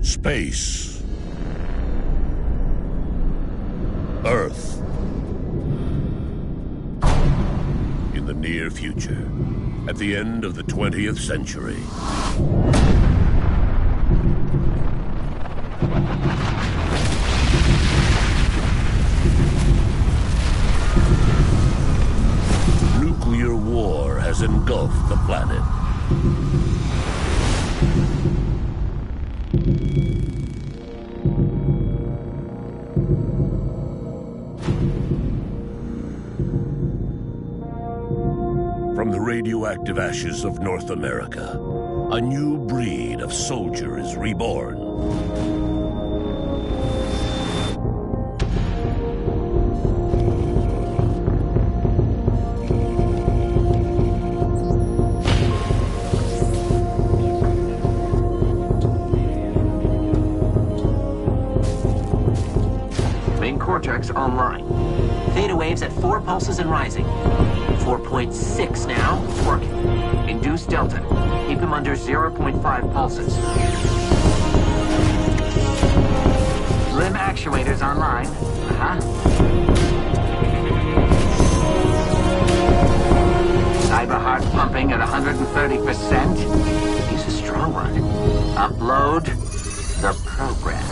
Space. Earth. In the near future, at the end of the 20th century. Nuclear war has engulfed the planet. From the radioactive ashes of North America, a new breed of soldier is reborn. Main cortex online. Theta waves at 4 pulses and rising. 4.6 now. It's working. Induce delta. Keep him under 0.5 pulses. Limb actuators online. Cyber heart pumping at 130%. He's a strong one. Upload the program.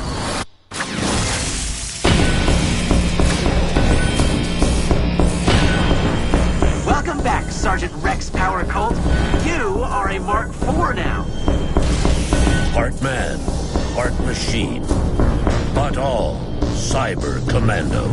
Welcome back, Sergeant Rex Power Colt. You are a Mark IV now. Part man, part machine, but all Cyber Commando.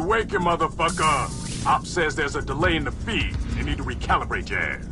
Wakey, motherfucker! Op says there's a delay in the feed. They need to recalibrate your ass.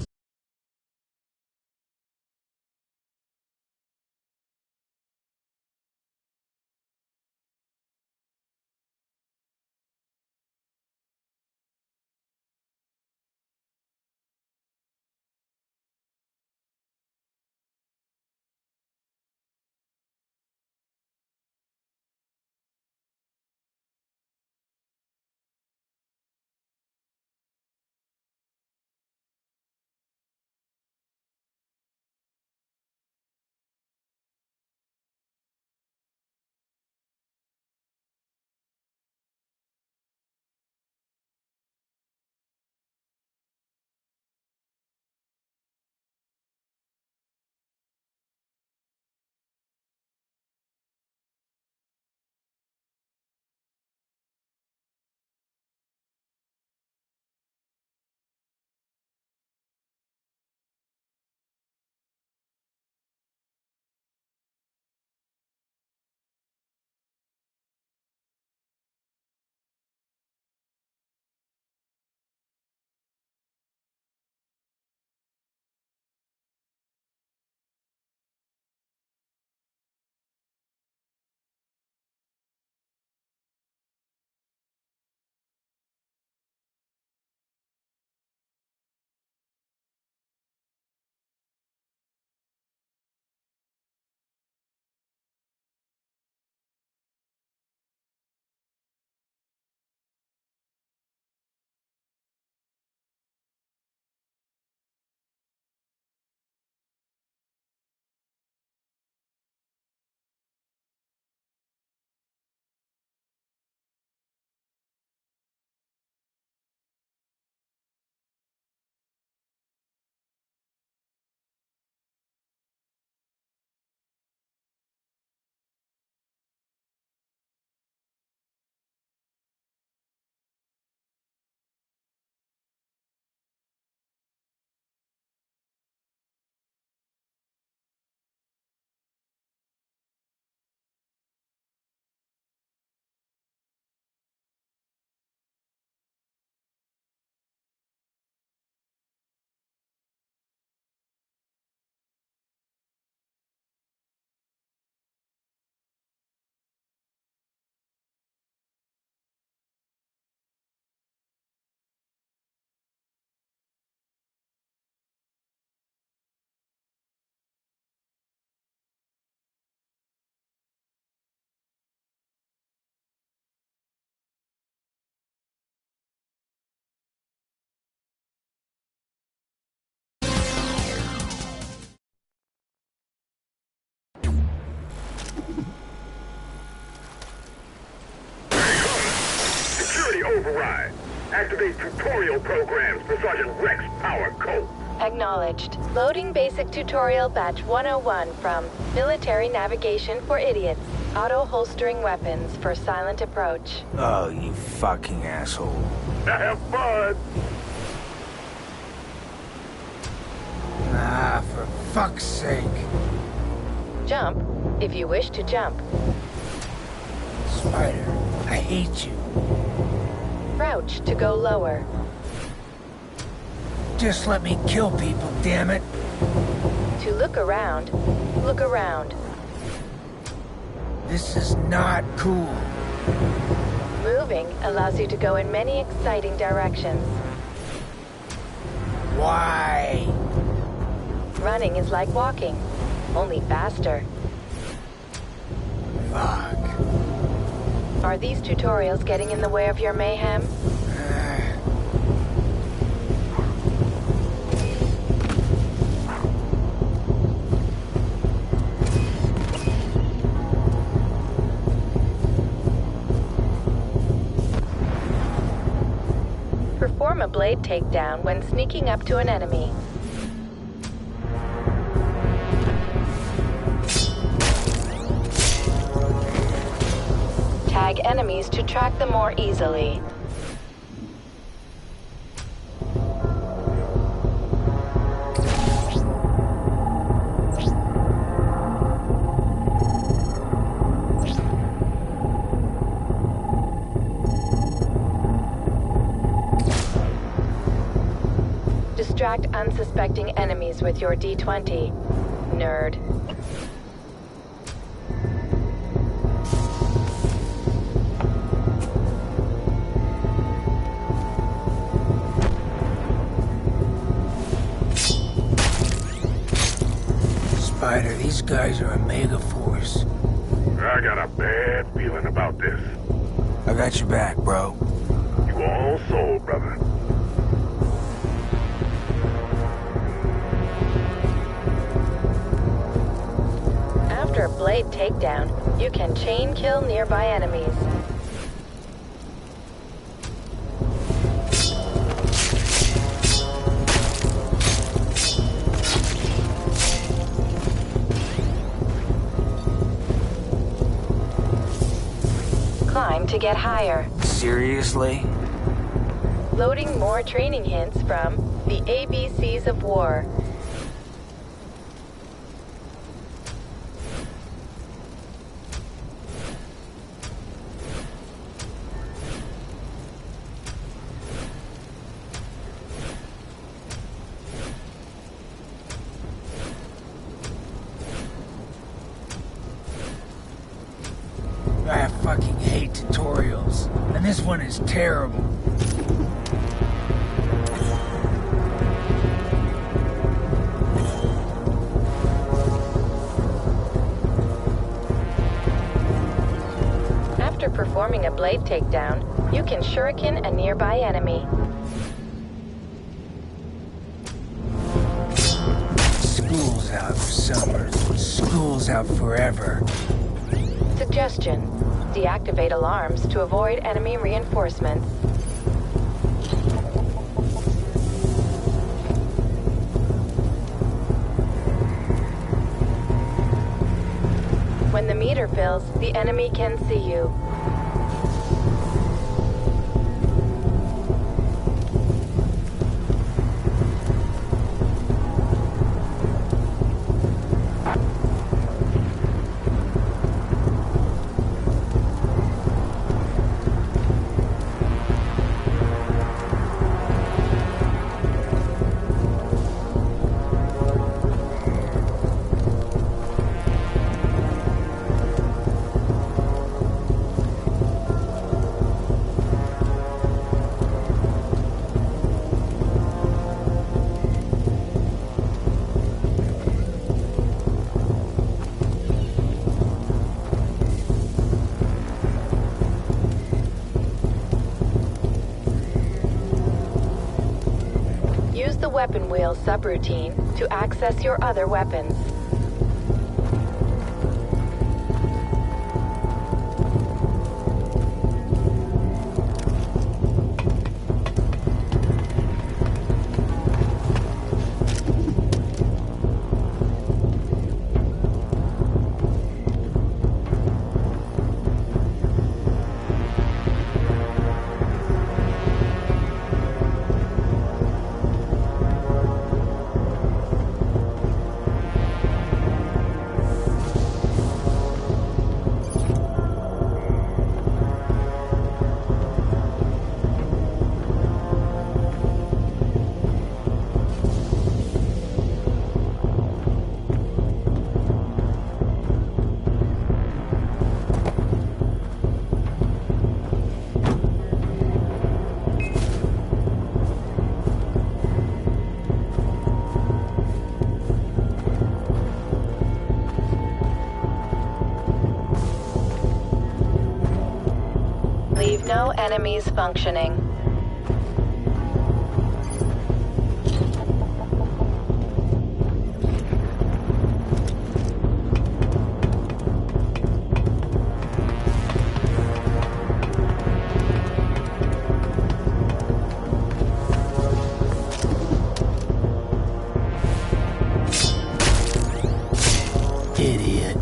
override. Activate tutorial programs for Sergeant Rex Power Colt. Acknowledged. Loading basic tutorial batch 101 from Military Navigation for Idiots. Auto-holstering weapons for silent approach. Oh, you fucking asshole. Now have fun! Ah, for fuck's sake. Jump, if you wish to jump. Spider, I hate you. Crouch to go lower. Just let me kill people, damn it. To look around, look around. This is not cool. Moving allows you to go in many exciting directions. Why? Running is like walking, only faster. Fuck. Are these tutorials getting in the way of your mayhem? Perform a blade takedown when sneaking up to an enemy. Tag enemies to track them more easily. Distract unsuspecting enemies with your D20. Nerd. Spider, these guys are a mega force. I got a bad feeling about this. I got your back, bro. You all sold, brother. After a blade takedown, you can chain kill nearby enemies. Climb to get higher. Seriously? Loading more training hints from the ABCs of War. I fucking hate tutorials. And this one is terrible. After performing a blade takedown, you can shuriken a nearby enemy. School's out for summer. School's out forever. Suggestion: deactivate alarms to avoid enemy reinforcements. When the meter fills, the enemy can see you. Use the weapon wheel subroutine to access your other weapons. enemies functioning. Idiot.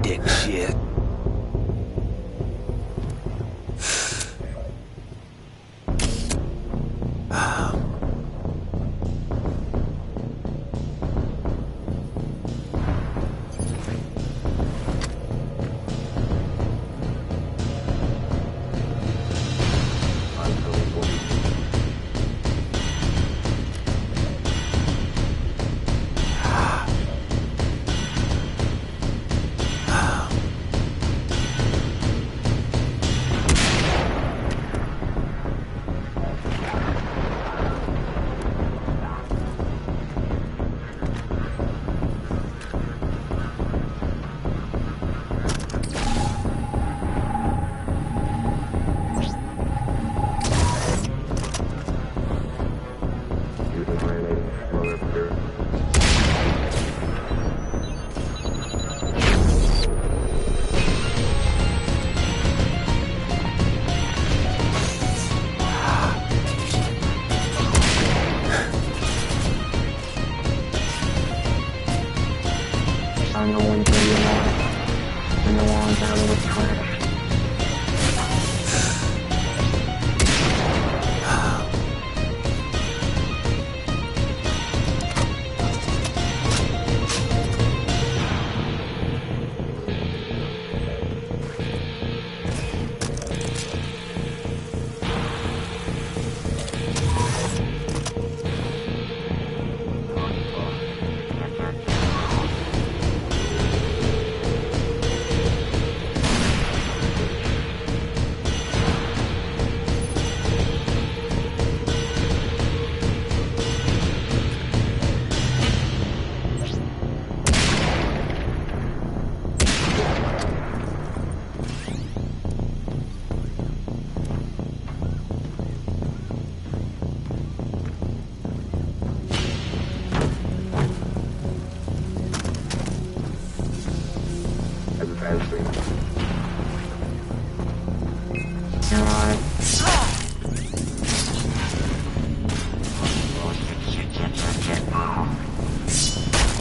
Dick shit. I'm the one thing you want, and the ones out of the trash.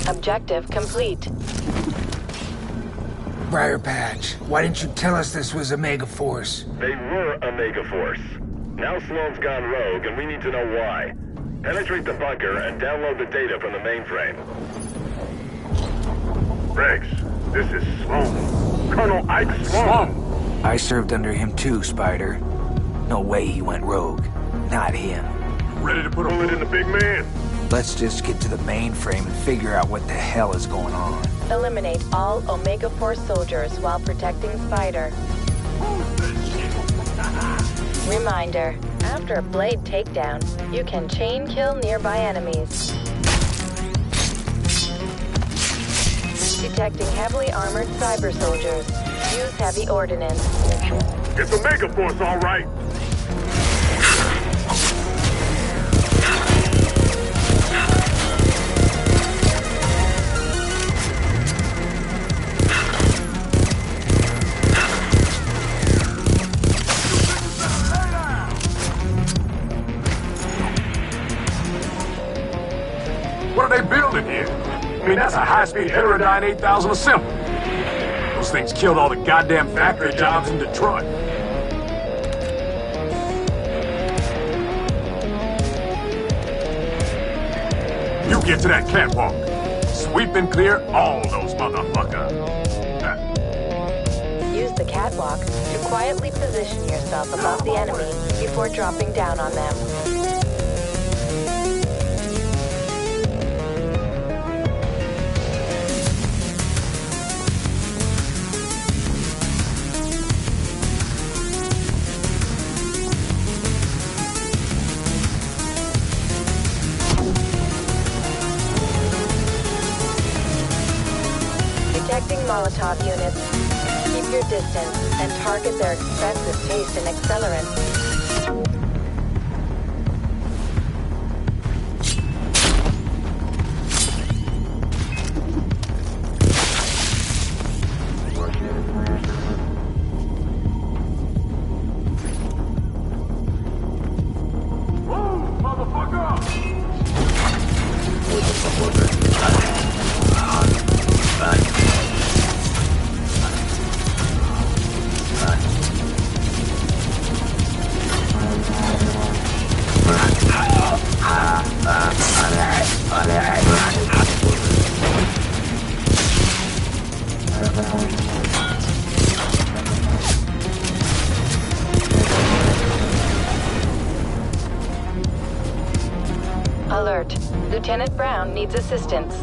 Objective complete. Briar Patch, why didn't you tell us this was Omega Force? They were Omega Force. Now Sloan's gone rogue, and we need to know why. Penetrate the bunker and download the data from the mainframe. Rex, this is Sloan. Colonel Ike Sloan. I served under him too, Spider. No way he went rogue. Not him. Ready to put a Bullet in the big man. Let's just get to the mainframe and figure out what the hell is going on. Eliminate all Omega Force soldiers while protecting Spider. Reminder, after a blade takedown, you can chain kill nearby enemies. Detecting heavily armored cyber soldiers. Use heavy ordnance. It's Omega Force, all right. in here. I mean, that's a high-speed Heterodyne 8000 assembly. Those things killed all the goddamn factory jobs in Detroit. You get to that catwalk. Sweep and clear all those motherfuckers. Use the catwalk to quietly position yourself above the enemy before dropping down on them. Detecting Molotov units. Keep your distance and target their expensive taste in accelerants. Alert. Lieutenant Brown needs assistance.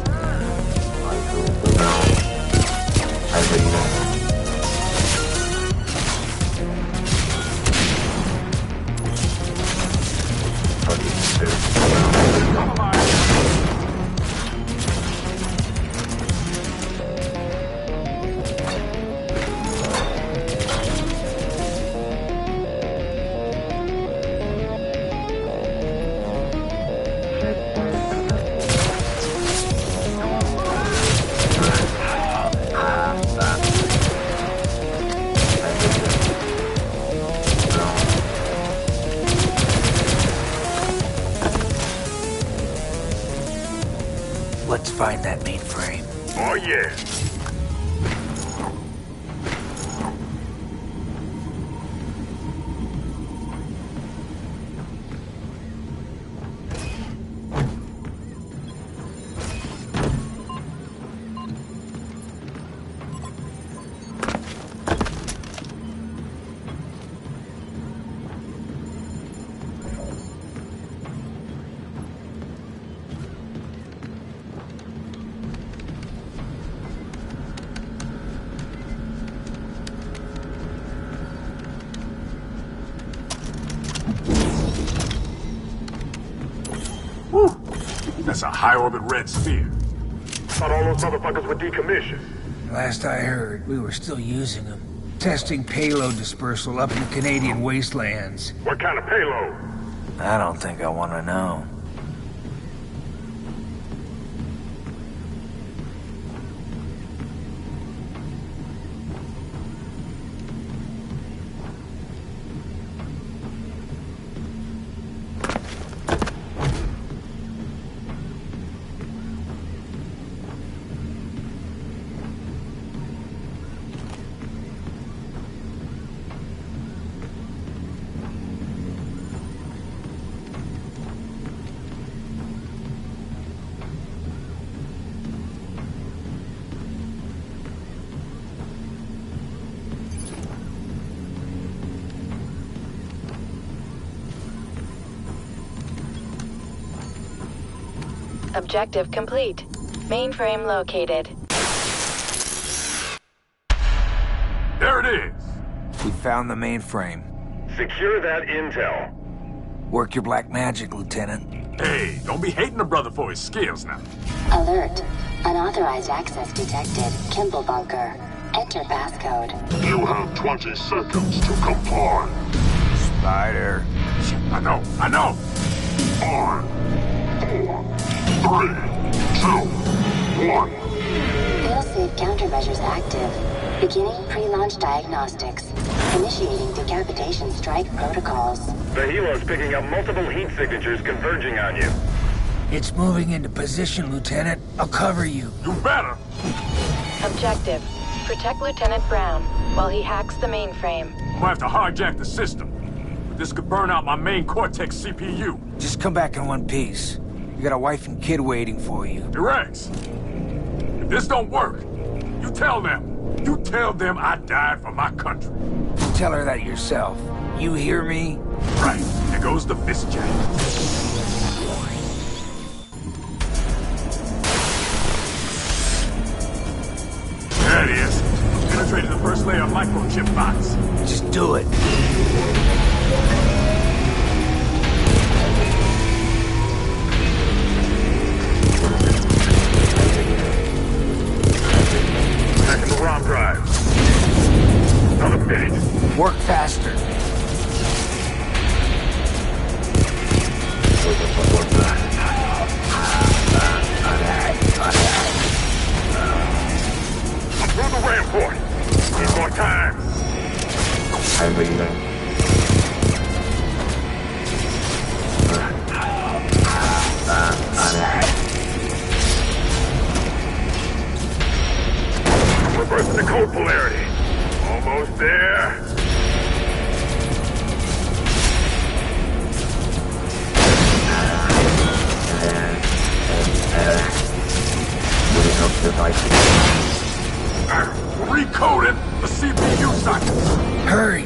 Let's find that mainframe. Oh, yeah. That's a high-orbit red sphere. Thought all those motherfuckers were decommissioned. Last I heard, we were still using them. Testing payload dispersal up in the Canadian wastelands. What kind of payload? I don't think I want to know. Objective complete. Mainframe located. There it is. We found the mainframe. Secure that intel. Work your black magic, Lieutenant. Hey, don't be hating a brother for his skills now. Alert. Unauthorized access detected. Kimball bunker. Enter passcode. You have 20 seconds to comply. Spider. I know. 5, 4, 3, 2, 1. Failsafe countermeasures active. Beginning pre-launch diagnostics. Initiating decapitation strike protocols. The helo's picking up multiple heat signatures converging on you. It's moving into position, Lieutenant. I'll cover you. You better! Objective. Protect Lieutenant Brown while he hacks the mainframe. I'm gonna have to hijack the system. But this could burn out my main Cortex CPU. Just come back in one piece. You got a wife and kid waiting for you. Hey, Rex, if this don't work, you tell them. You tell them I died for my country. Tell her that yourself. You hear me? Right. There goes the fist jack. There it is. Penetrated the first layer of microchip box. Just do it. Back in the ROM drive. Another minute. Work faster. Through the rampart. Need more time. I'm leaving. Reversing the code polarity. Almost there. Recoded the CPU sockets. Hurry.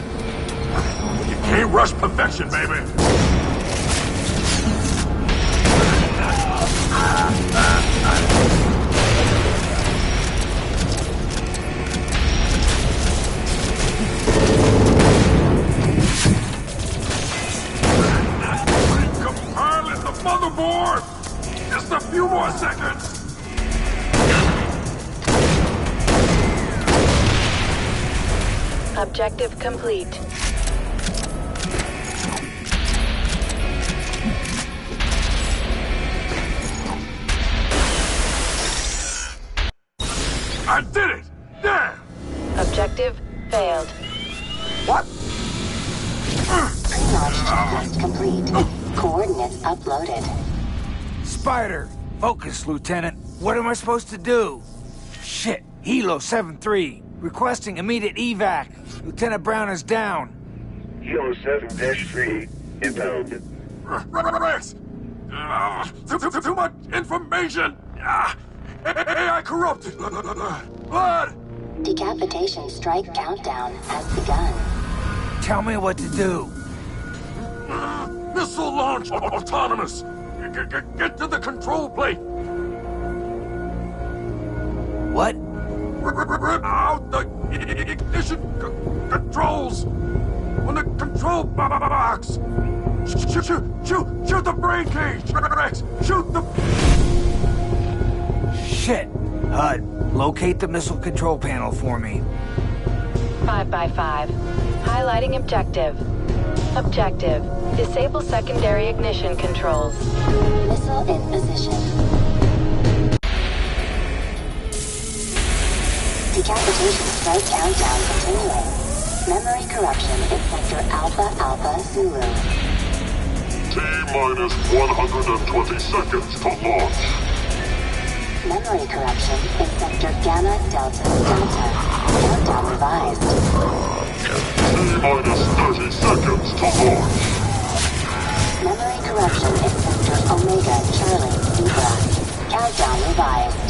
You can't rush perfection, baby. Recompiling the motherboard. Just a few more seconds. Objective complete. I did it! Damn! Objective failed. What? Pre-launch checklist complete. Coordinates uploaded. Spider, focus, Lieutenant. What am I supposed to do? Shit, Hilo 7-3. Requesting immediate evac. Lieutenant Brown is down. Hilo 7-3, inbound. Rex! Too much information! AI corrupted! Blood! Decapitation strike countdown has begun. Tell me what to do. Missile launch autonomous! Get to the control plate! What? Rip out the ignition controls! On the control box! Shoot the brain cage! Rex! Shoot the... Shit. HUD, locate the missile control panel for me. 5x5. Highlighting objective. Objective. Disable secondary ignition controls. Missile in position. Decapitation strike countdown continuing. Memory corruption in sector Alpha Alpha Zulu. T-minus 120 seconds to launch. Memory corruption in sector Gamma Delta Delta. Countdown revised. T-minus 30 seconds to launch. Memory corruption in sector Omega Charlie Zebra. Countdown revised.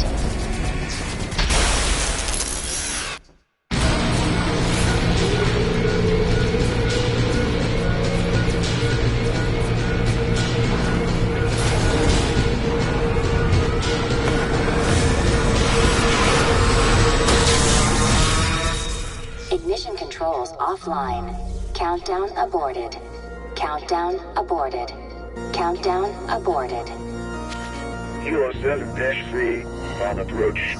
Ignition controls offline. Countdown aborted. Countdown aborted. Countdown aborted. Hilo 7-3, on approach.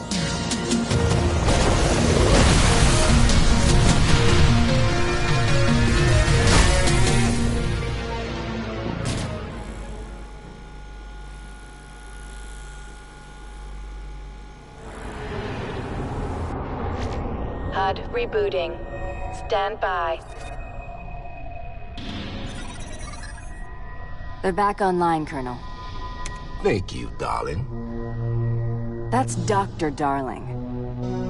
HUD rebooting. Stand by. They're back online, Colonel. Thank you, darling. That's Dr. Darling.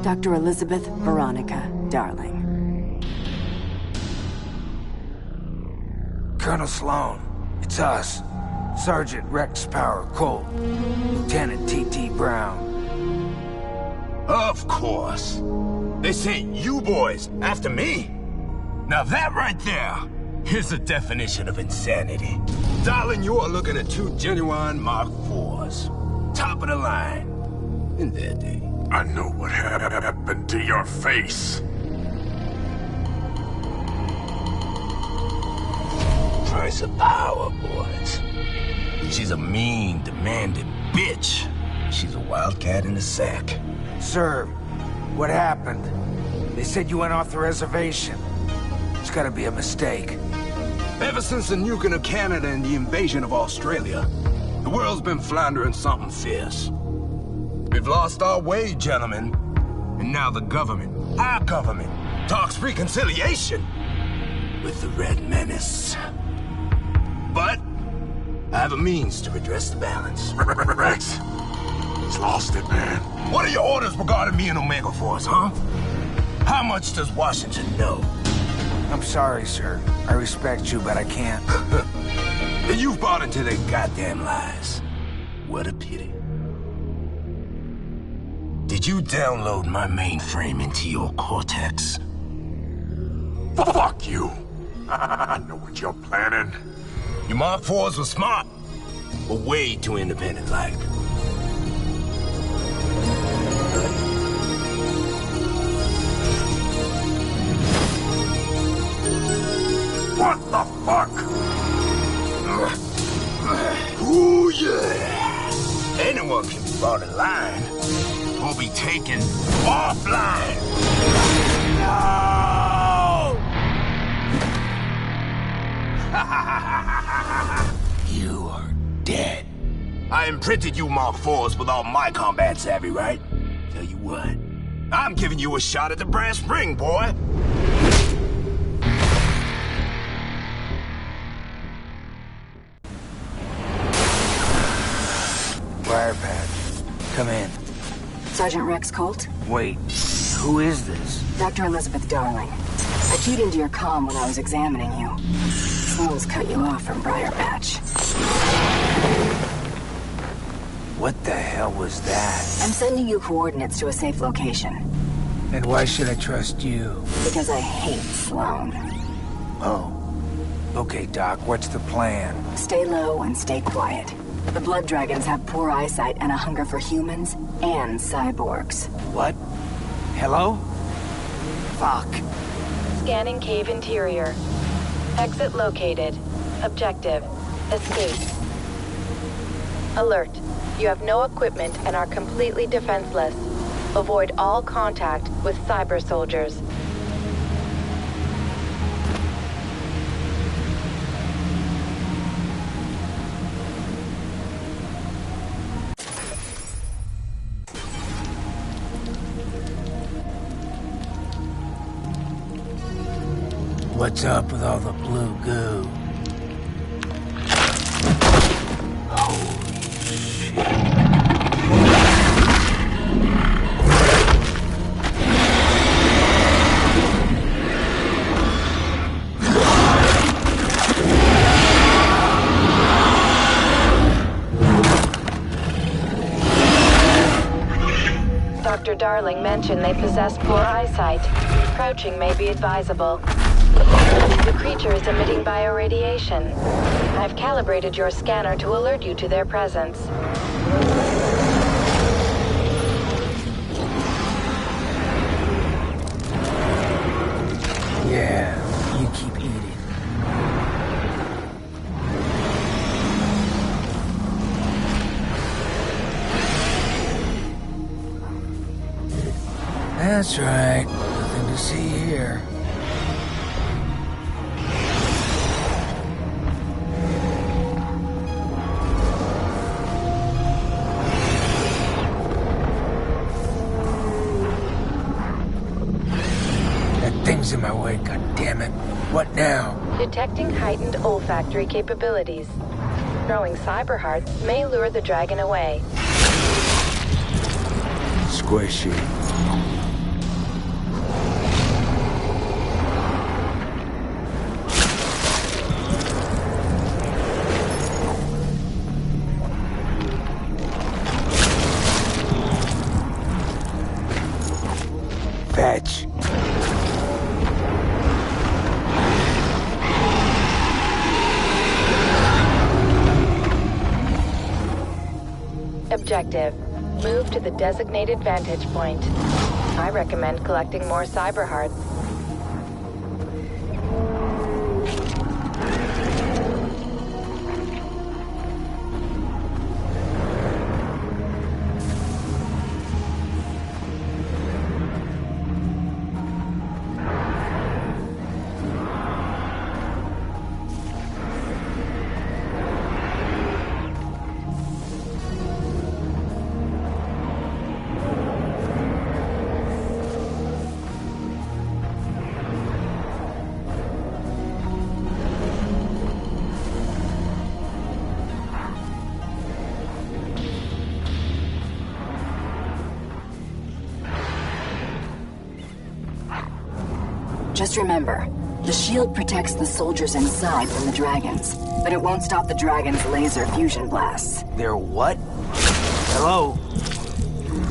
Dr. Elizabeth Veronica Darling. Colonel Sloan, it's us. Sergeant Rex Power Colt. Lieutenant T.T. Brown. Of course. They sent you boys after me? Now that right there is the definition of insanity. Darling, you are looking at two genuine Mark IVs. Top of the line. In their day. I know what happened to your face. Price of power, boys. She's a mean, demanding bitch. She's a wildcat in the sack. Sir, what happened? They said you went off the reservation. It's gotta be a mistake. Ever since the nuking of Canada and the invasion of Australia, the world's been floundering something fierce. We've lost our way, gentlemen. And now the government, our government, talks reconciliation with the Red Menace. But I have a means to redress the balance. Rex, he's lost it, man. What are your orders regarding me and Omega Force, huh? How much does Washington know? I'm sorry, sir. I respect you, but I can't. And you've bought into their goddamn lies. What a pity. Did you download my mainframe into your Cortex? Fuck you. I know what you're planning. Your Mark IVs were smart, but way too independent-like. What the fuck? Ooh, yeah. Anyone can be brought in line, or be taken offline. No! You are dead. I imprinted you Mark IVs with all my combat savvy, right? Tell you what, I'm giving you a shot at the brass ring, boy. Briar Patch, come in. Sergeant Rex Colt? Wait, who is this? Dr. Elizabeth Darling. I keyed into your comm when I was examining you. Sloan's cut you off from Briar Patch. What the hell was that? I'm sending you coordinates to a safe location. And why should I trust you? Because I hate Sloan. Oh. Okay, Doc, what's the plan? Stay low and stay quiet. The Blood Dragons have poor eyesight and a hunger for humans and cyborgs. What? Hello? Fuck. Scanning cave interior. Exit located. Objective: escape. Alert. You have no equipment and are completely defenseless. Avoid all contact with cyber soldiers. What's up with all the blue goo? Holy shit. Dr. Darling mentioned they possess poor eyesight. Crouching may be advisable. The creature is emitting bioradiation. I've calibrated your scanner to alert you to their presence. Yeah, you keep eating. That's right. Nothing to see here. Things in my way, goddammit. What now? Detecting heightened olfactory capabilities. throwing cyber hearts may lure the dragon away. Squishy. Fetch. Objective. Move to the designated vantage point. I recommend collecting more cyber hearts. Just remember, the shield protects the soldiers inside from the dragons, but it won't stop the dragons' laser fusion blasts. They're what? Hello?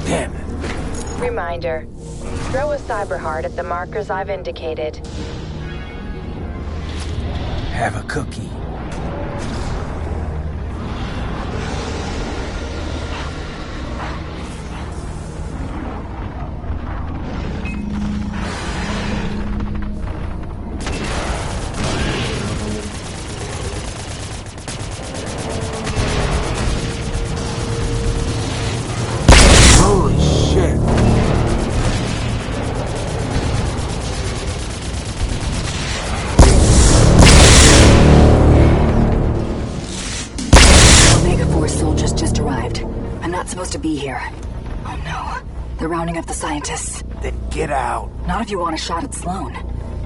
Damn it. Reminder. Throw a cyber heart at the markers I've indicated. Have a cookie. Holy shit. Omega Force soldiers just arrived. I'm not supposed to be here. Oh no. They're rounding up the scientists. Then get out. Not if you want a shot at Sloan.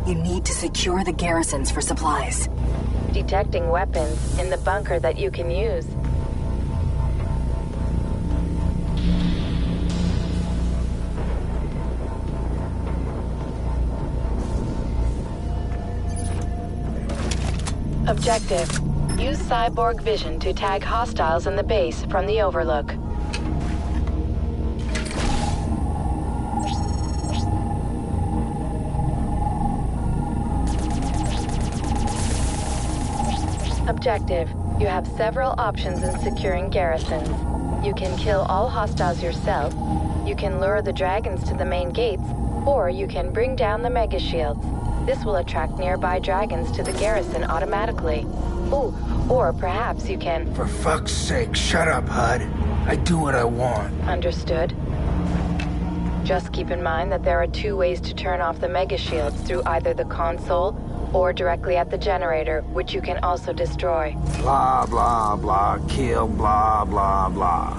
You need to secure the garrisons for supplies. Detecting weapons in the bunker that you can use. Objective. Use cyborg vision to tag hostiles in the base from the overlook. Objective. You have several options in securing garrisons. You can kill all hostiles yourself, you can lure the dragons to the main gates, or you can bring down the mega shields. This will attract nearby dragons to the garrison automatically. Ooh, or perhaps you can... For fuck's sake, shut up, HUD. I do what I want. Understood. Just keep in mind that there are two ways to turn off the mega shields, through either the console or directly at the generator, which you can also destroy. Blah, blah, blah, kill, blah, blah, blah.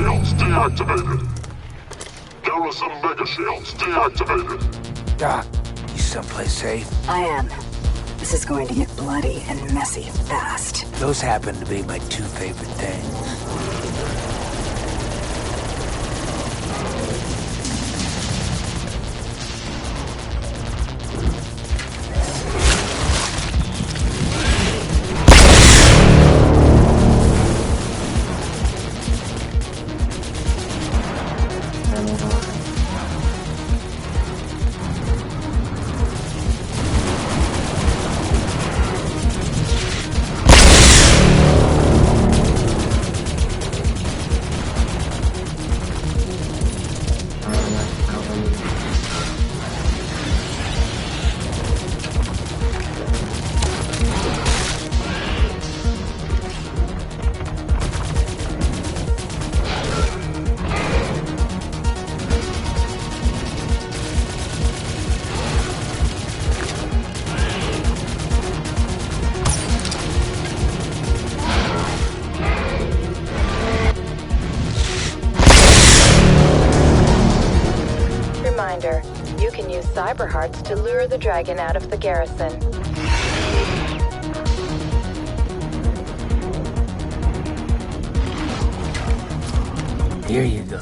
shields deactivated. Garrison mega shields deactivated. Doc, you someplace safe? I am. This is going to get bloody and messy fast. Those happen to be my two favorite things. You can use cyber hearts to lure the dragon out of the garrison. Here you go.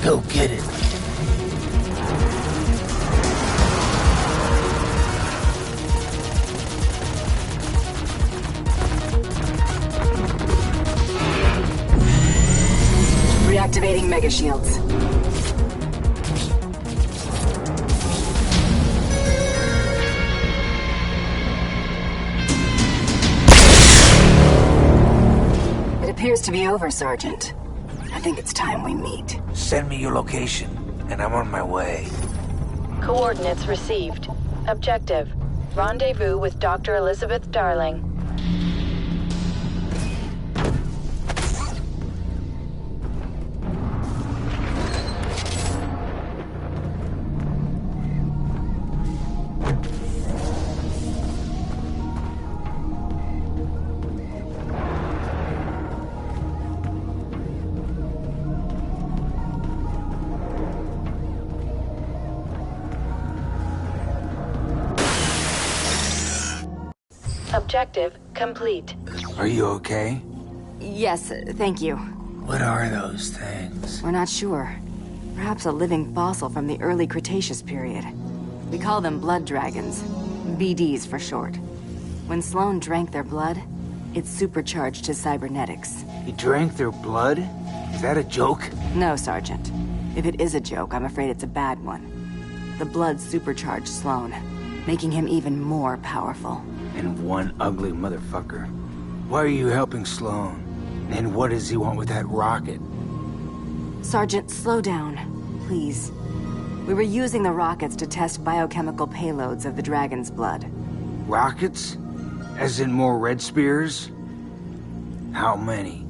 Go get it. Reactivating mega shields. It appears to be over, Sergeant. I think it's time we meet. Send me your location, and I'm on my way. Coordinates received. Objective: rendezvous with Dr. Elizabeth Darling. Objective complete. Are you okay? Yes, thank you. What are those things? We're not sure. Perhaps a living fossil from the early Cretaceous period. We call them blood dragons. BDs for short. When Sloan drank their blood, it supercharged his cybernetics. He drank their blood? Is that a joke? No, Sergeant. If it is a joke, I'm afraid it's a bad one. The blood supercharged Sloan, making him even more powerful. And one ugly motherfucker. Why are you helping Sloan? And what does he want with that rocket? Sergeant, slow down, please. We were using the rockets to test biochemical payloads of the dragon's blood. Rockets? As in more Red Spears? How many?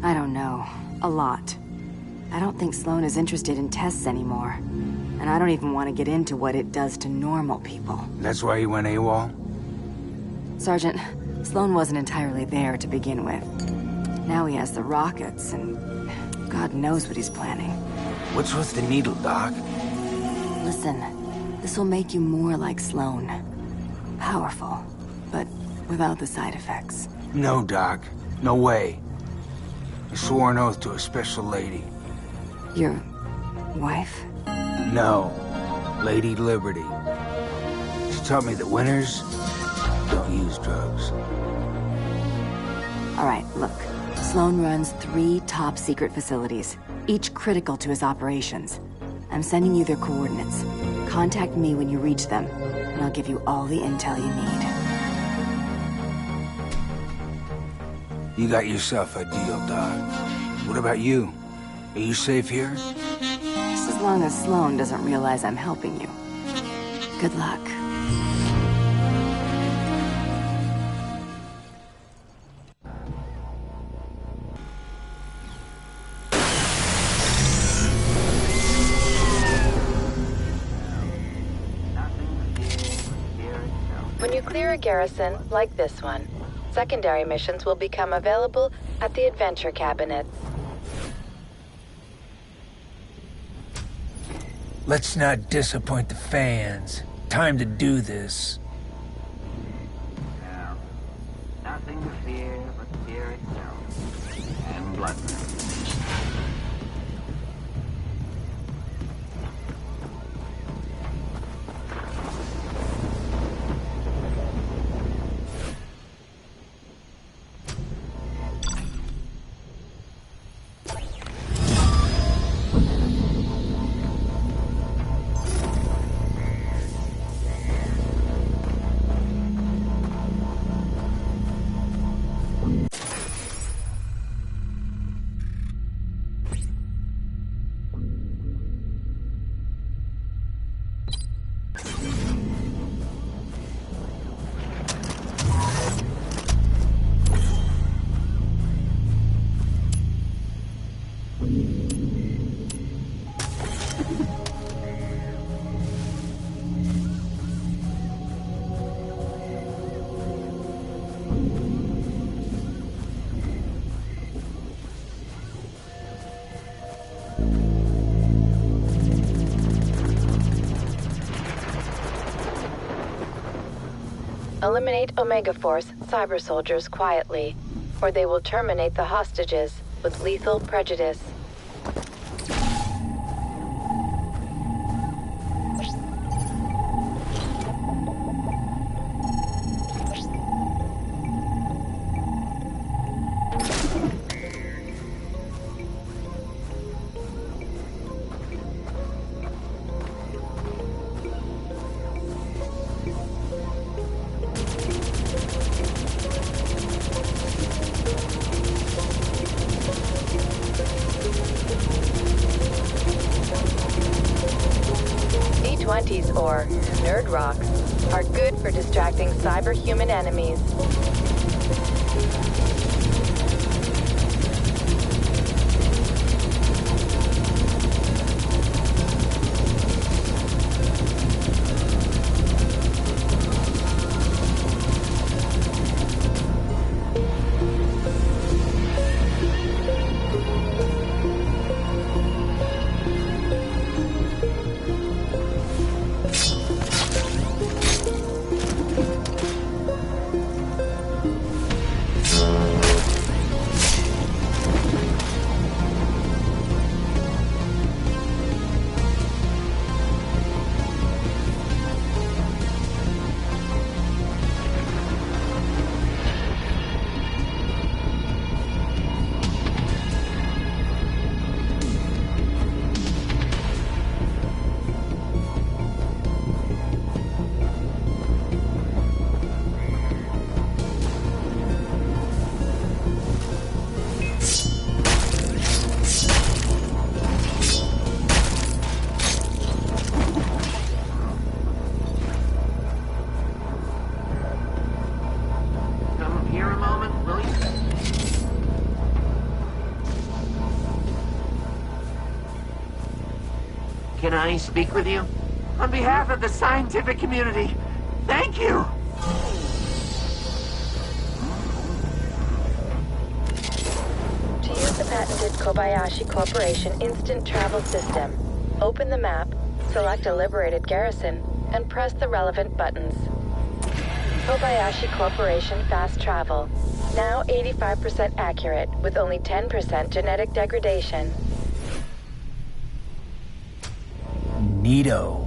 I don't know. A lot. I don't think Sloan is interested in tests anymore. And I don't even want to get into what it does to normal people. That's why you went AWOL? Sergeant, Sloan wasn't entirely there to begin with. Now he has the rockets, and God knows what he's planning. What's with the needle, Doc? Listen, this will make you more like Sloan. Powerful, but without the side effects. No, Doc. No way. I swore an oath to a special lady. Your wife? No. Lady Liberty. She taught me that winners don't use drugs. All right, look. Sloan runs 3 top-secret facilities, each critical to his operations. I'm sending you their coordinates. Contact me when you reach them, and I'll give you all the intel you need. You got yourself a deal, Doc. What about you? Are you safe here? Just as long as Sloan doesn't realize I'm helping you. Good luck. When you clear a garrison, like this one, secondary missions will become available at the adventure cabinets. Let's not disappoint the fans. Time to do this. Now, nothing to fear but fear itself. And blood. Eliminate Omega Force cyber soldiers quietly, or they will terminate the hostages with lethal prejudice. D20s, or nerd rocks, are good for distracting cyber-human enemies. I speak with you? On behalf of the scientific community, thank you! To use the patented Kobayashi Corporation Instant Travel System, open the map, select a liberated garrison, and press the relevant buttons. Kobayashi Corporation Fast Travel. Now 85% accurate, with only 10% genetic degradation. Neato.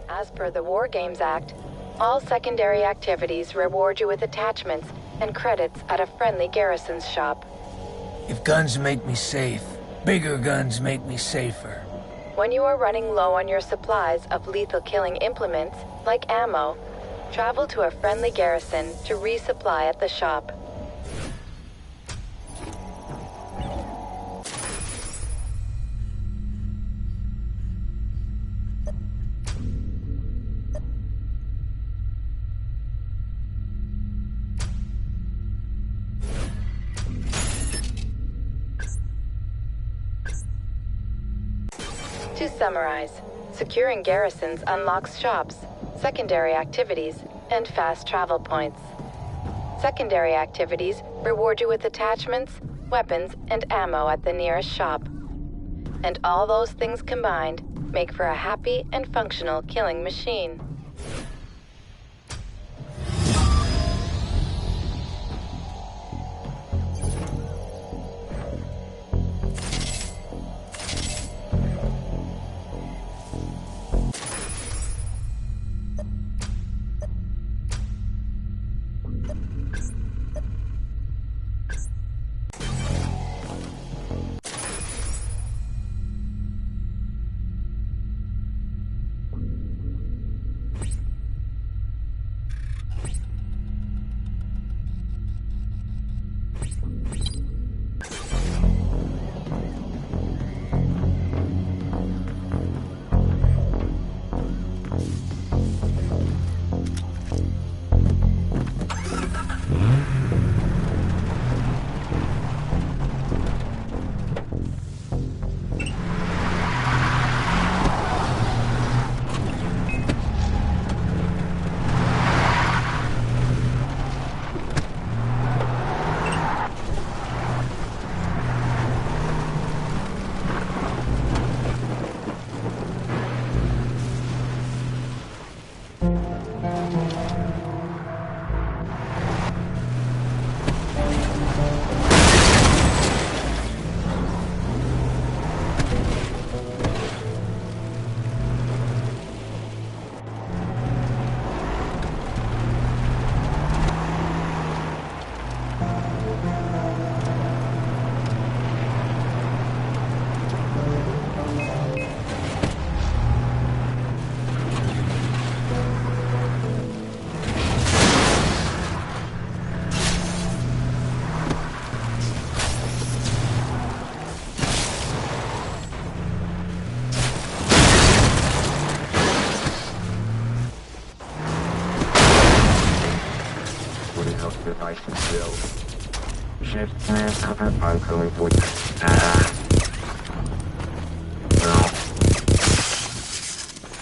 As per the War Games Act, all secondary activities reward you with attachments and credits at a friendly garrison's shop. If guns make me safe, bigger guns make me safer. When you are running low on your supplies of lethal killing implements, like ammo, travel to a friendly garrison to resupply at the shop. To summarize, securing garrisons unlocks shops, secondary activities, and fast travel points. Secondary activities reward you with attachments, weapons, and ammo at the nearest shop. And all those things combined make for a happy and functional killing machine.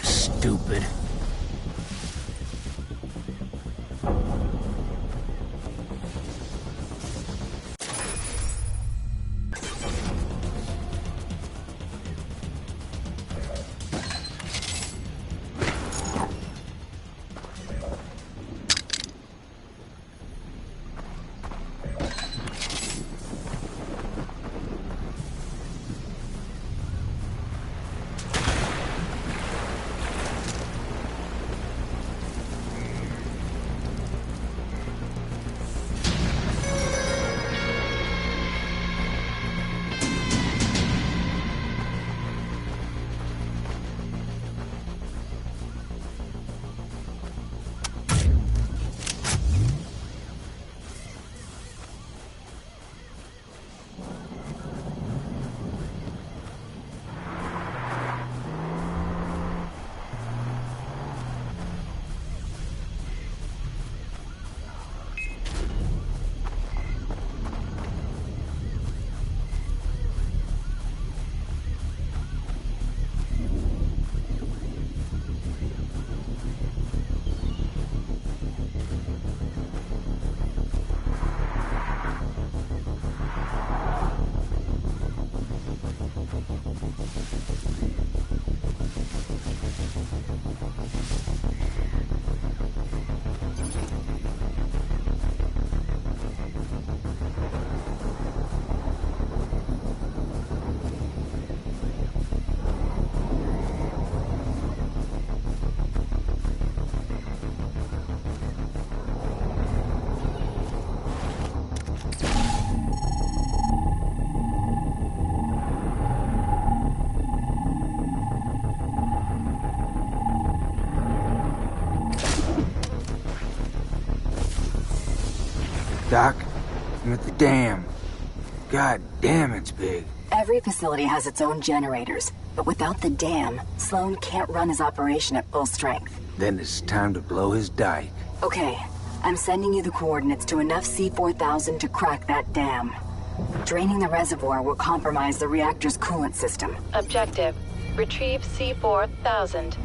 Stupid. Doc, I'm at the dam. God damn, it's big. Every facility has its own generators, but without the dam, Sloan can't run his operation at full strength. Then it's time to blow his dike. Okay, I'm sending you the coordinates to enough C-4000 to crack that dam. Draining the reservoir will compromise the reactor's coolant system. Objective: retrieve C-4000.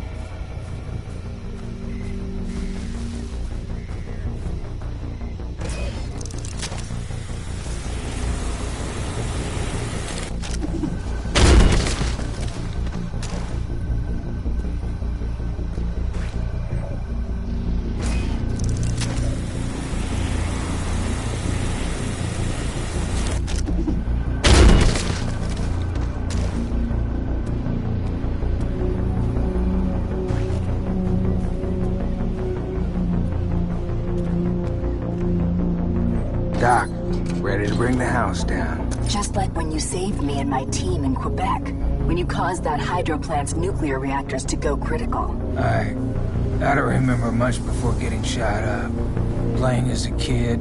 Doc, ready to bring the house down. Just like when you saved me and my team in Quebec, when you caused that hydro plant's nuclear reactors to go critical. I don't remember much before getting shot up. Playing as a kid,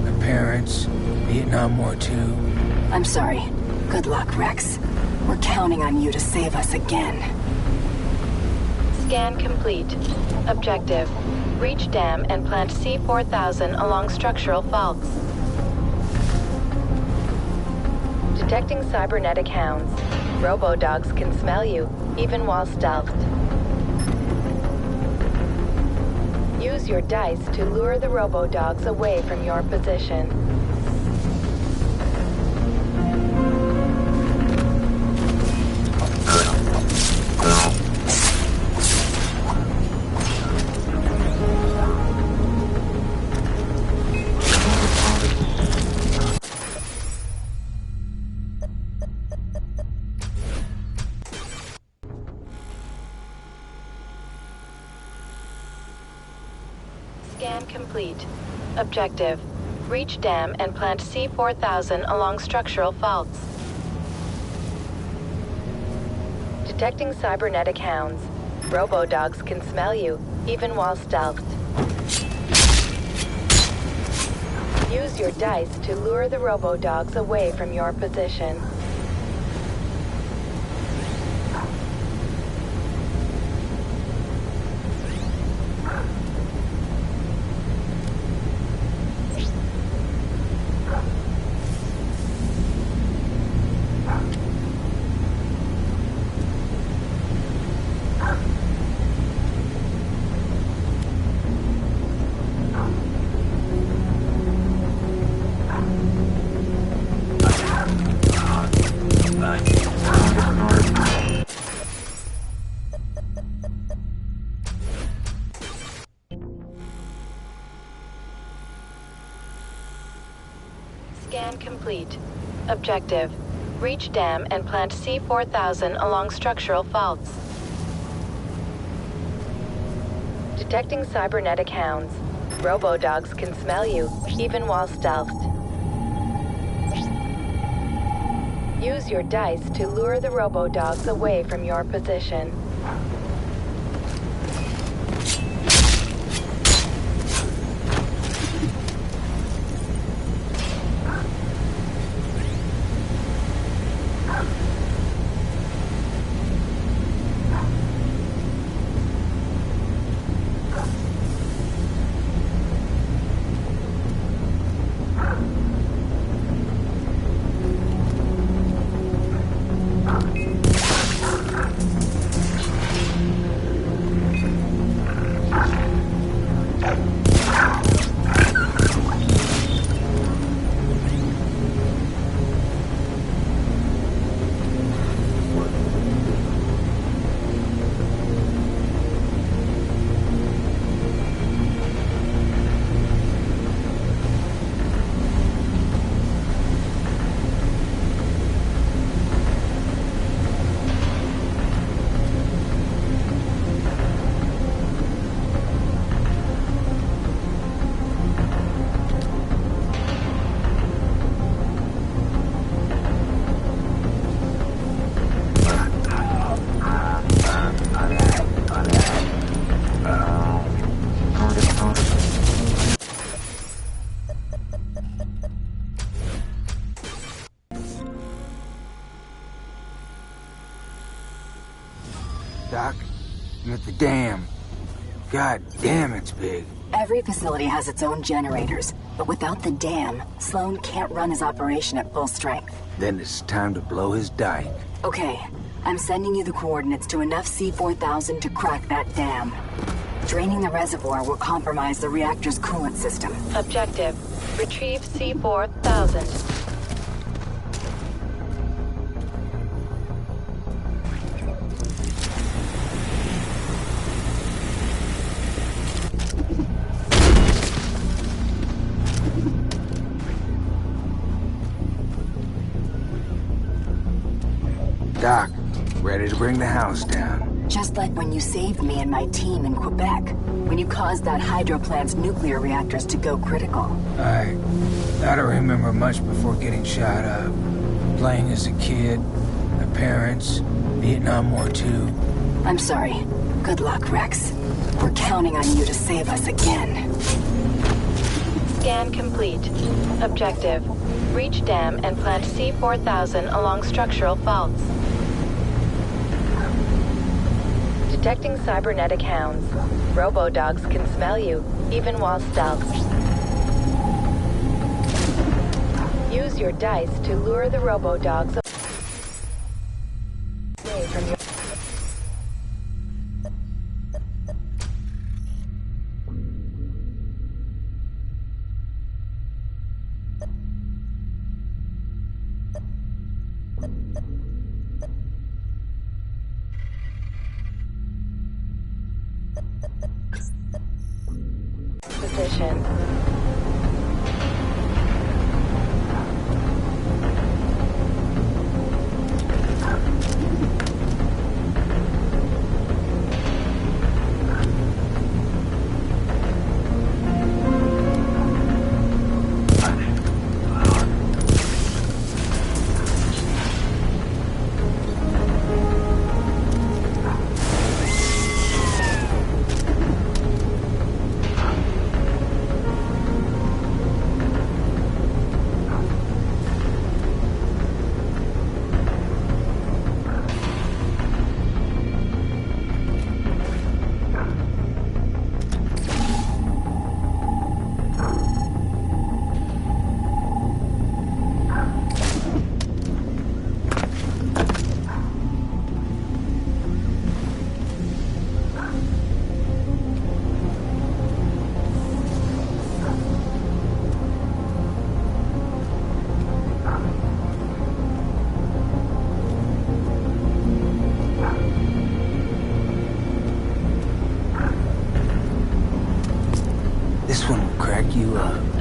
my parents, Vietnam War II. I'm sorry. Good luck, Rex. We're counting on you to save us again. Scan complete. Objective: reach dam and plant C-4000 along structural faults. Detecting cybernetic hounds. Robo-dogs can smell you, even while stealthed. Use your dice to lure the robo-dogs away from your position. Scan complete. Objective: reach dam and plant C-4000 along structural faults. Detecting cybernetic hounds. Robo-dogs can smell you, even while stealthed. Use your dice to lure the robo-dogs away from your position. Scan complete. Objective: reach dam and plant C-4000 along structural faults. Detecting cybernetic hounds. Robo-dogs can smell you, even while stealthed. Use your dice to lure the robo-dogs away from your position. Doc. I'm at the dam. God damn, it's big. Every facility has its own generators, but without the dam, Sloan can't run his operation at full strength. Then it's time to blow his dike. Okay, I'm sending you the coordinates to enough C-4000 to crack that dam. Draining the reservoir will compromise the reactor's coolant system. Objective: retrieve C-4000. Doc, ready to bring the house down. Just like when you saved me and my team in Quebec, when you caused that hydro plant's nuclear reactors to go critical. I don't remember much before getting shot up. Playing as a kid, my parents, Vietnam War II. I'm sorry. Good luck, Rex. We're counting on you to save us again. Scan complete. Objective: reach dam and plant C-4000 along structural faults. Detecting cybernetic hounds. Robo-dogs can smell you, even while stealth. Use your dice to lure the robo-dogs away from your... position.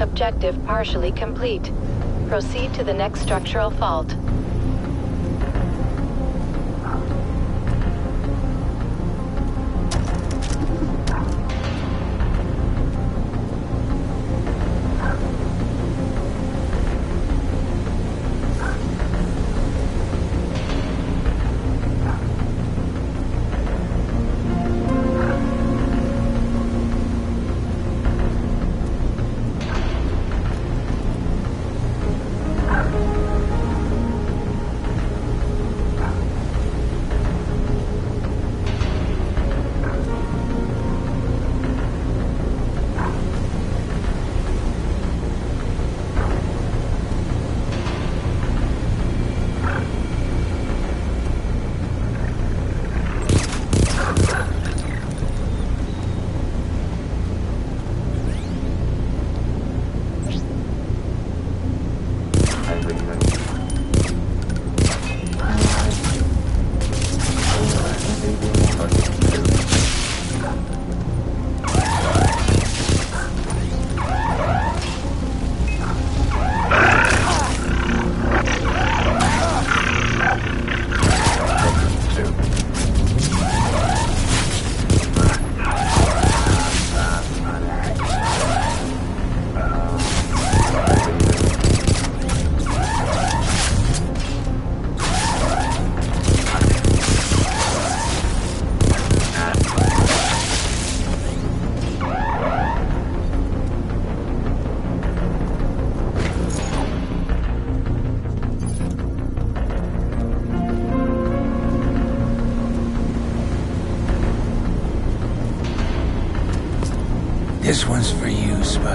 Objective partially complete. Proceed to the next structural fault.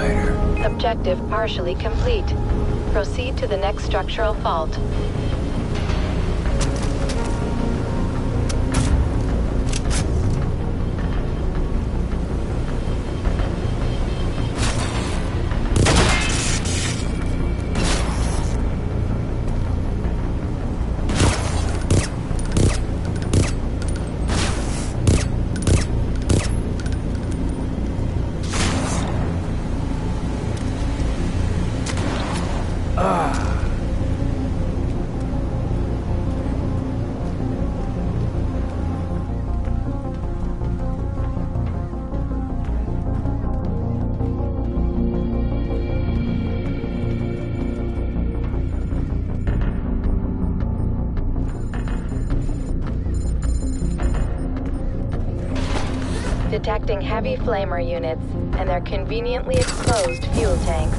fighter. Objective partially complete. Proceed to the next structural fault. Detecting heavy flamer units and their conveniently exposed fuel tanks.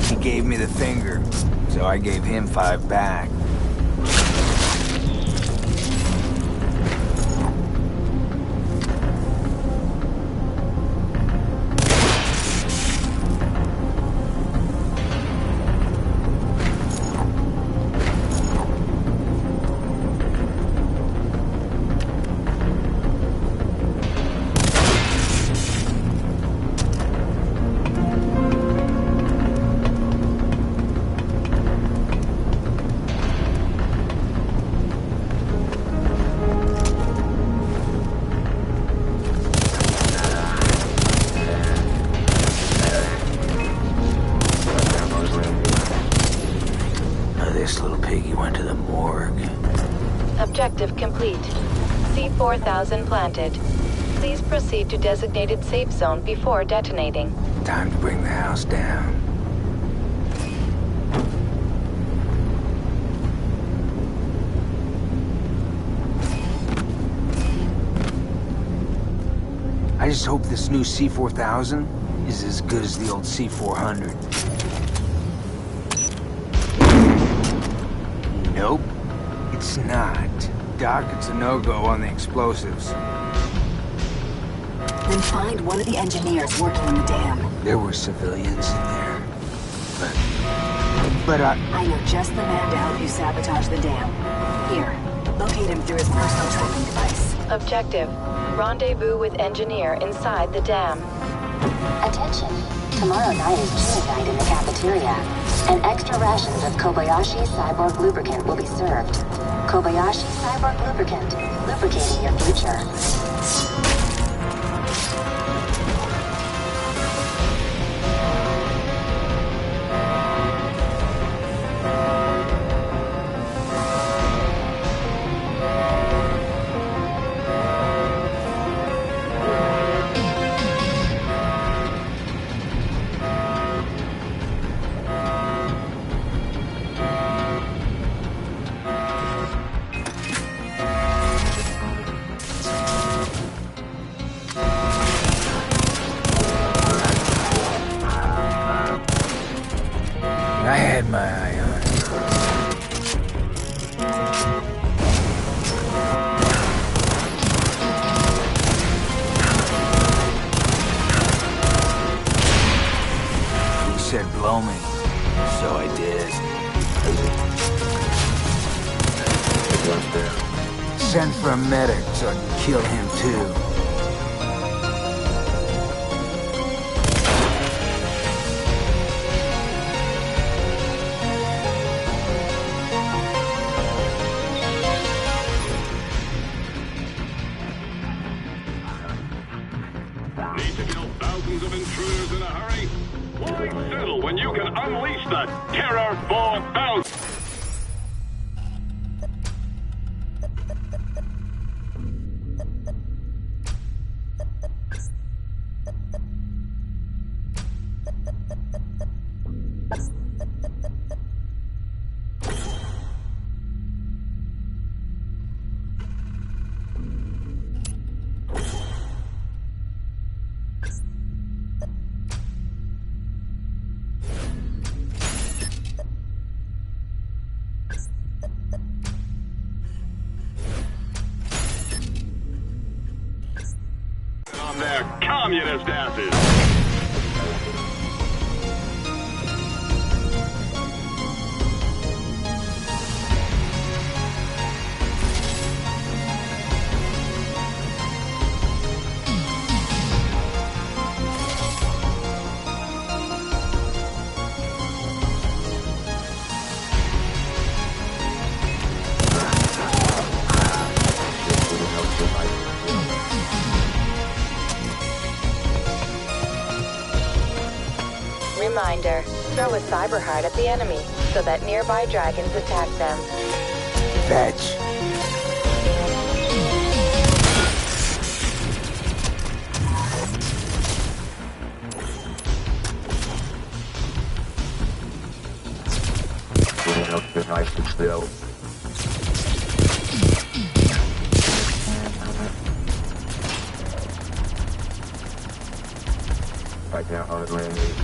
He gave me the finger, so I gave him 5 back. This little piggy went to the morgue. Objective complete. C-4000 planted. Please proceed to designated safe zone before detonating. Time to bring the house down. I just hope this new C-4000 is as good as the old C-400. Nope, it's not. Doc, it's a no-go on the explosives. Then find one of the engineers working on the dam. There were civilians in there. But I know just the man to help you sabotage the dam. Here, locate him through his personal tracking device. Objective. Rendezvous with engineer inside the dam. Attention. Tomorrow night is chili night in the cafeteria, and extra rations of Kobayashi Cyborg Lubricant will be served. Kobayashi Cyborg Lubricant, lubricating your future. send for a medic so I can kill him too. Need to kill thousands of intruders in a hurry? Why settle when you can unleash the Terror 4000? On their communist asses. Reminder, throw a cyber heart at the enemy so that nearby dragons attack them. Fetch. Nice and still. Right now, on the landing.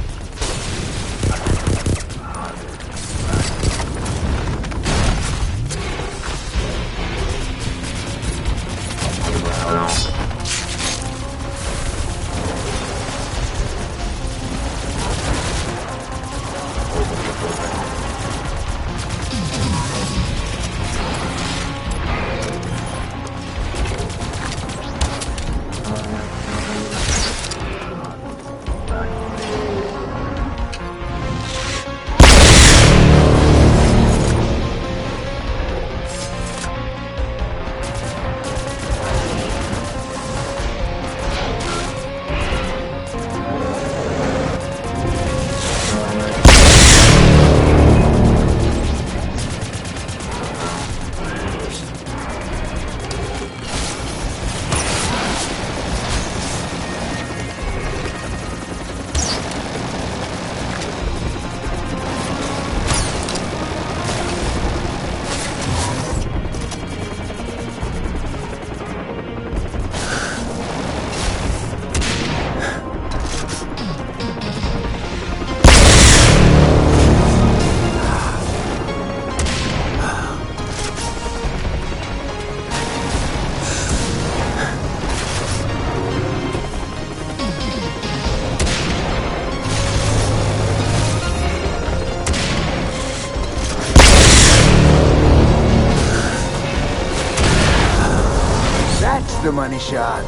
The money shot.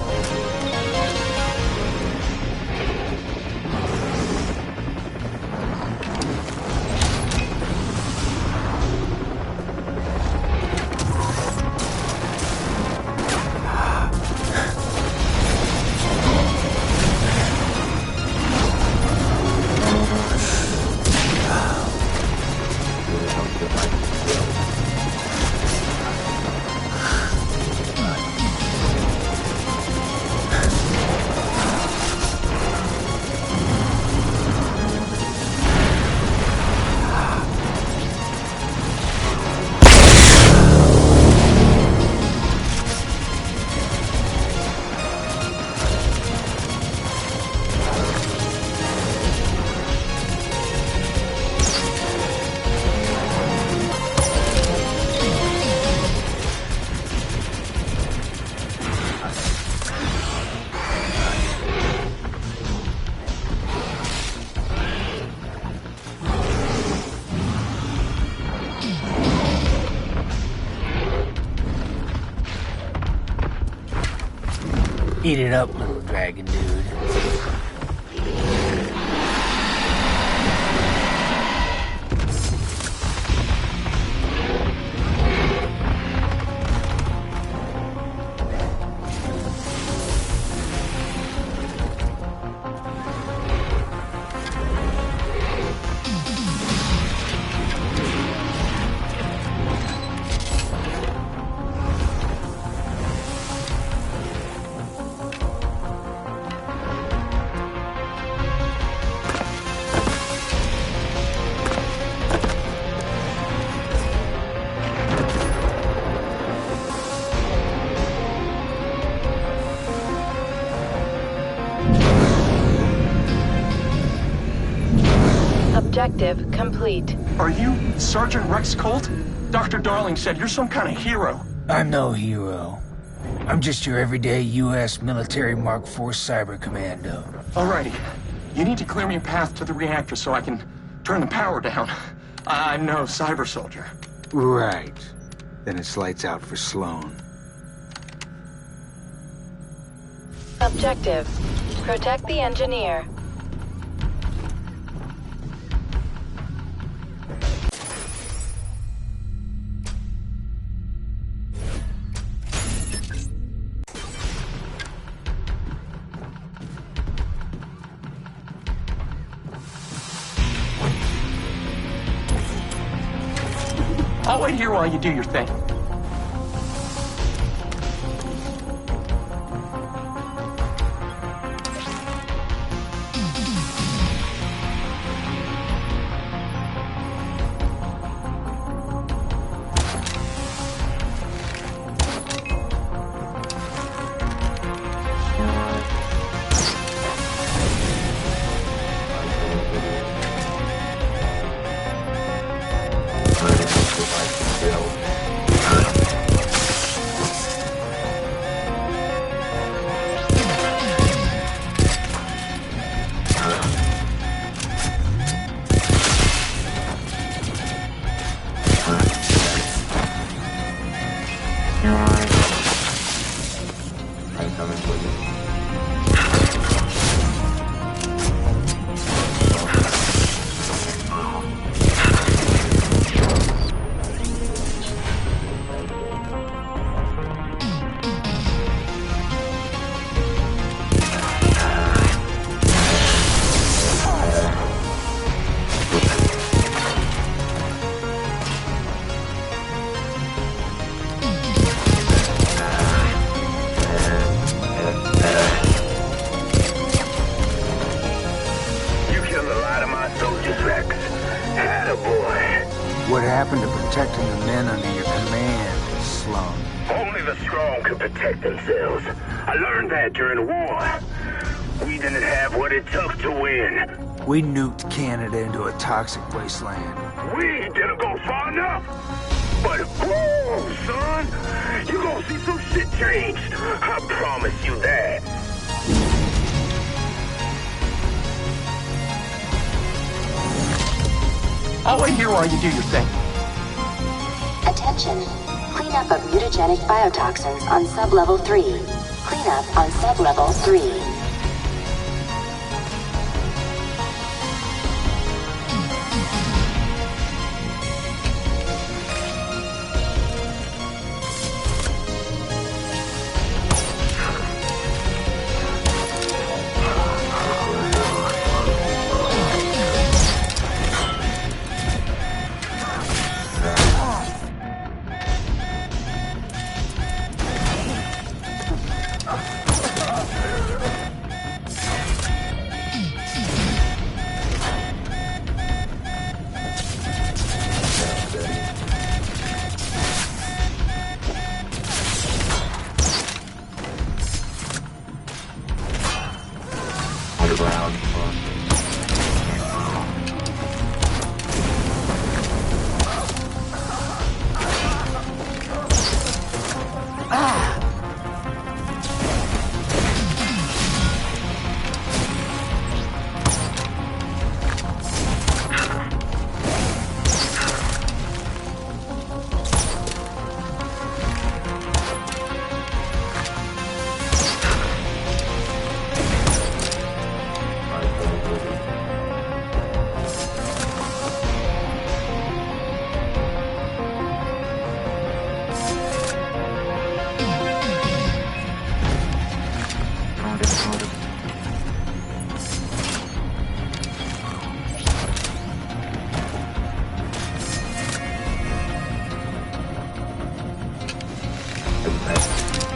Eat it up, little dragon dude. Objective complete. Are you Sergeant Rex Colt? Dr. Darling said you're some kind of hero. I'm no hero. I'm just your everyday U.S. military Mark IV cyber commando. Alrighty. You need to clear me a path to the reactor so I can turn the power down. I'm no cyber soldier. Right. Then it's lights out for Sloan. Objective: protect the engineer. I'll wait here while you do your thing. What happened to protecting the men under your command, Sloan? Only the strong could protect themselves. I learned that during the war. We didn't have what it took to win. We nuked Canada into a toxic wasteland. We didn't go far enough. But whoa, son, you gonna see some shit changed. I promise you that. I'll wait here while you do your thing. Attention. Cleanup of mutagenic biotoxins on sub-level 3. Cleanup on sub-level 3.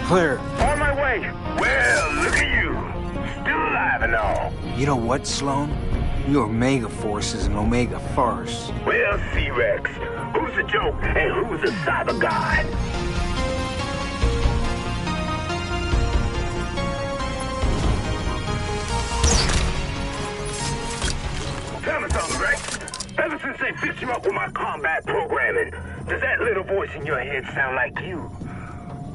Clear. On my way. Well, look at you. Still alive and all. You know what, Sloan? Your Omega Force is an Omega farce. Well, C-Rex, who's the joke and who's the cyber god? Tell me something, Rex. Ever since they fixed you up with my combat programming, does that little voice in your head sound like you?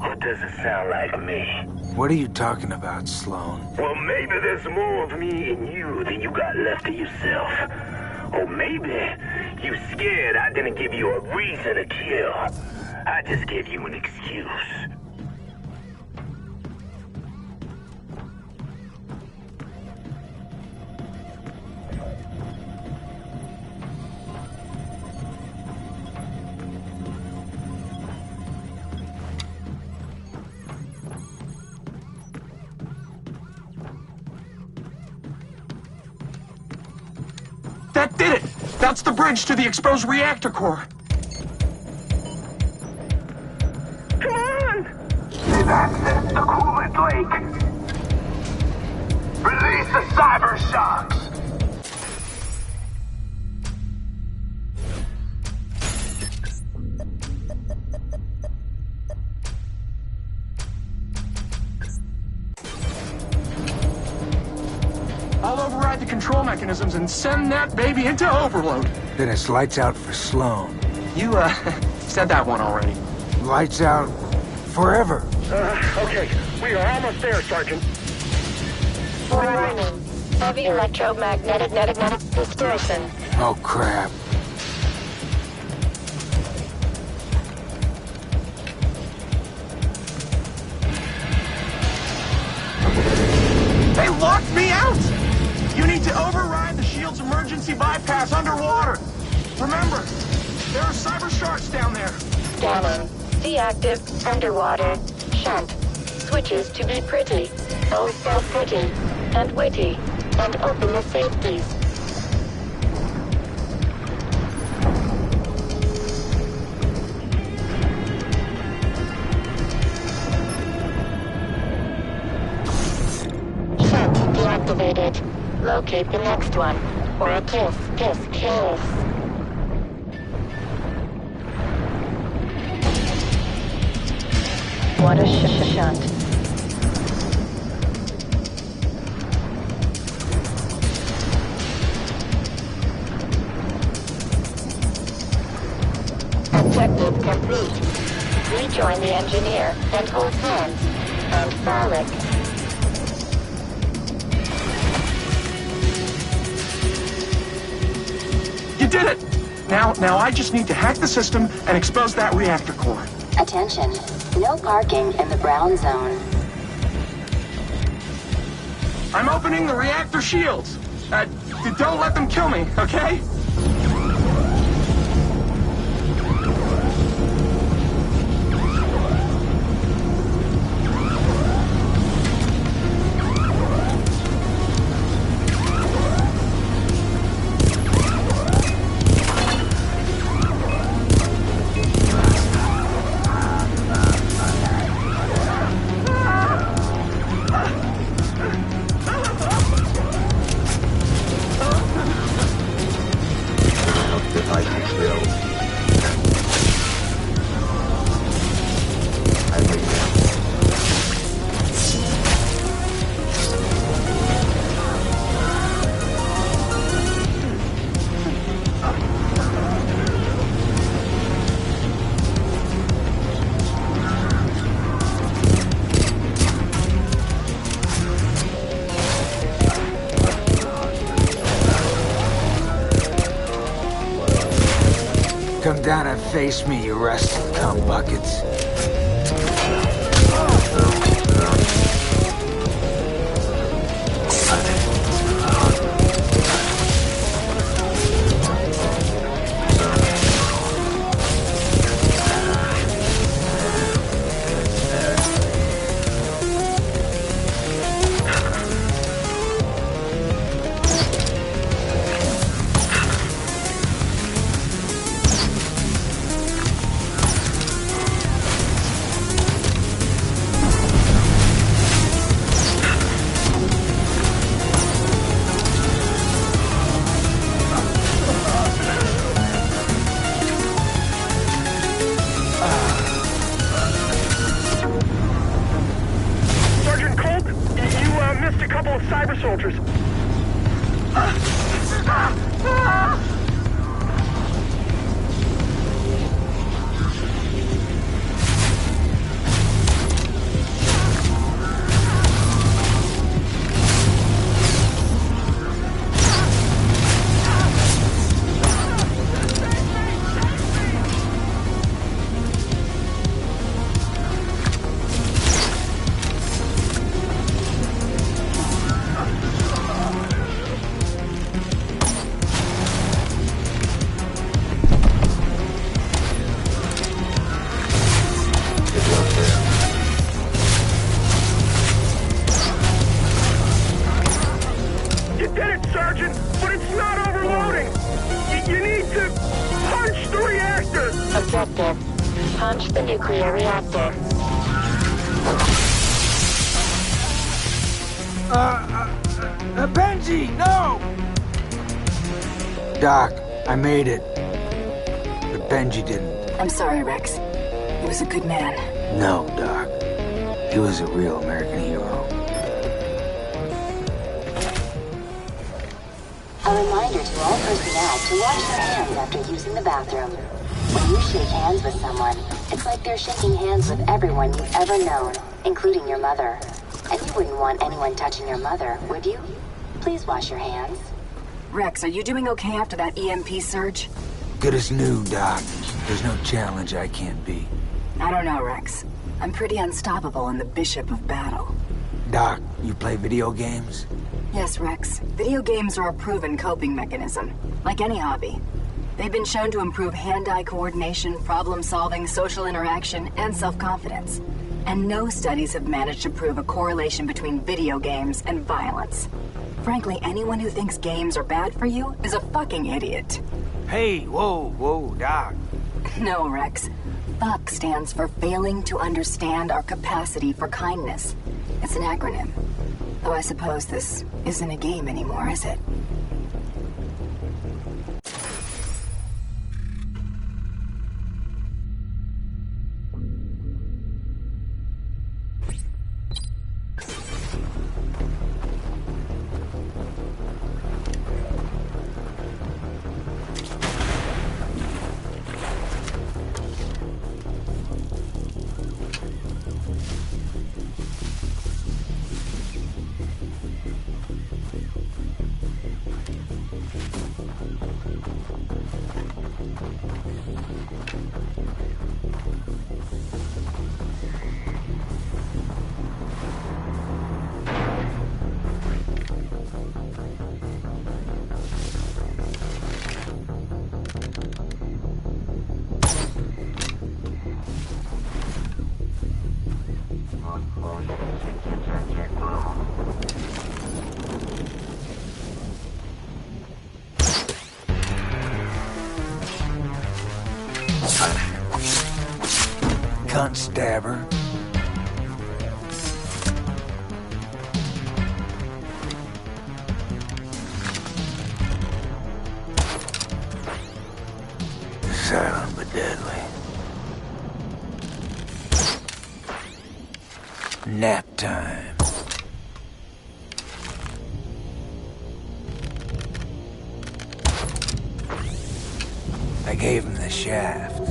Or does it sound like me? What are you talking about, Sloan? Well, maybe there's more of me in you than you got left of yourself. Or maybe you scared I didn't give you a reason to kill. I just gave you an excuse. That did it! That's the bridge to the exposed reactor core. Come on! They've accessed the coolant lake. Release the cyber shocks! I'll override the control mechanisms and send that baby into overload. Then it's lights out for Sloan. You, said that one already. Lights out forever. Okay. We are almost there, Sergeant. Warning. Heavy electromagnetic distortion. Oh, crap. They locked me out! You need to override the shield's emergency bypass underwater. Remember, there are cyber sharks down there. Scanning. Deactive. Underwater. Shunt. Switches to be pretty. Oh, so pretty. And witty. And open the safeties. Shunt deactivated. Locate the next one. Or a kiss. What a shunt. Objective complete. Rejoin the engineer and hold hands. And frolic. You did it! Now I just need to hack the system and expose that reactor core. Attention. No parking in the brown zone. I'm opening the reactor shields. Don't let them kill me, okay? Come down and face me, you rusted cum buckets. cyber soldiers. Objective. Punch the nuclear reactor. Benji, no! Doc, I made it. But Benji didn't. I'm sorry, Rex. He was a good man. No, Doc. He was a real American hero. A reminder to all personnel to wash their hands after using the bathroom. When you shake hands with someone, it's like they're shaking hands with everyone you've ever known, including your mother. And you wouldn't want anyone touching your mother, would you? Please wash your hands. Rex, are you doing okay after that EMP surge? Good as new, Doc. There's no challenge I can't beat. I don't know, Rex. I'm pretty unstoppable in the Bishop of Battle. Doc, you play video games? Yes, Rex. Video games are a proven coping mechanism, like any hobby. They've been shown to improve hand-eye coordination, problem-solving, social interaction, and self-confidence. And no studies have managed to prove a correlation between video games and violence. Frankly, anyone who thinks games are bad for you is a fucking idiot. Hey, whoa, Doc. No, Rex. FUCK stands for Failing to Understand Our Capacity for Kindness. It's an acronym. Though I suppose this isn't a game anymore, is it? Cunt stabber. Silent but deadly. Nap time. I gave him the shaft.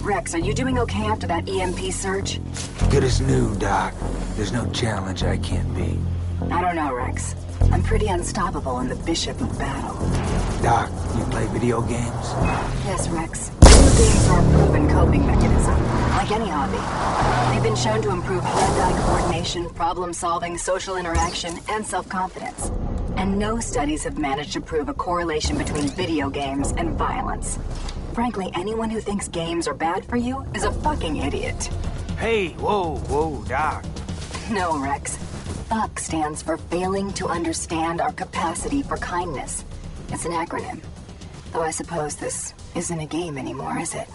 Rex, are you doing okay after that EMP surge? Good as new, Doc. There's no challenge I can't beat. I don't know, Rex. I'm pretty unstoppable in the Bishop of Battle. Doc, you play video games? Yes, Rex. Video games are a proven coping mechanism, like any hobby. They've been shown to improve hand-eye coordination, problem-solving, social interaction, and self-confidence. And no studies have managed to prove a correlation between video games and violence. Frankly, anyone who thinks games are bad for you is a fucking idiot. Hey, whoa, Doc. No, Rex. FUCK stands for Failing to Understand Our Capacity for Kindness. It's an acronym. Though I suppose this isn't a game anymore, is it?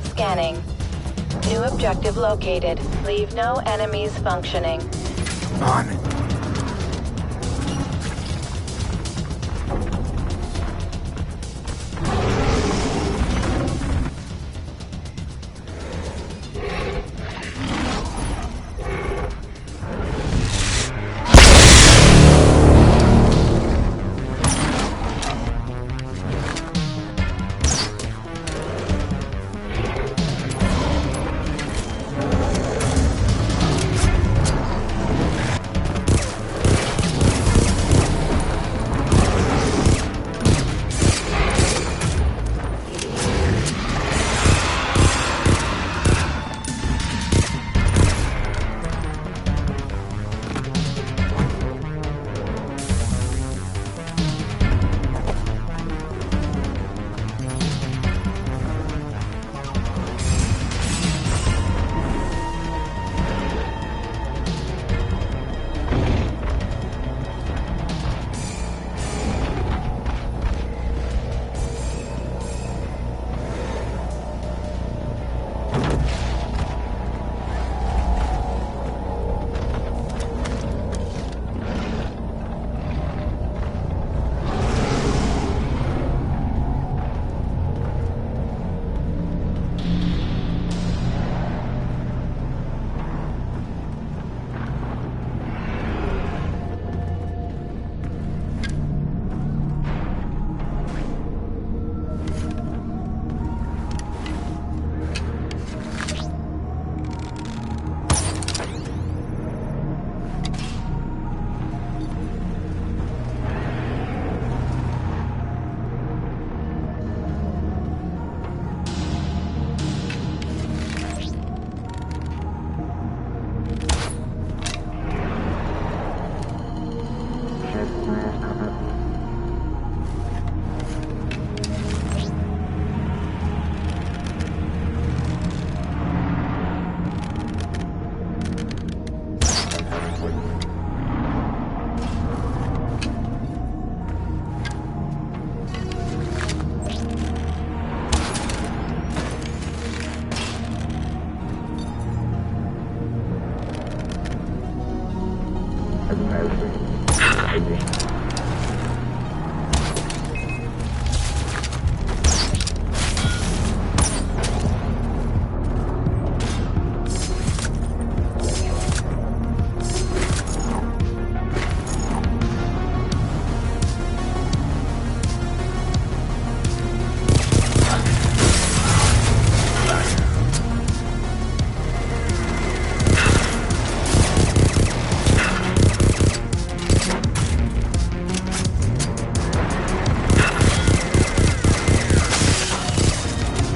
Scanning. New objective located. Leave no enemies functioning. On it.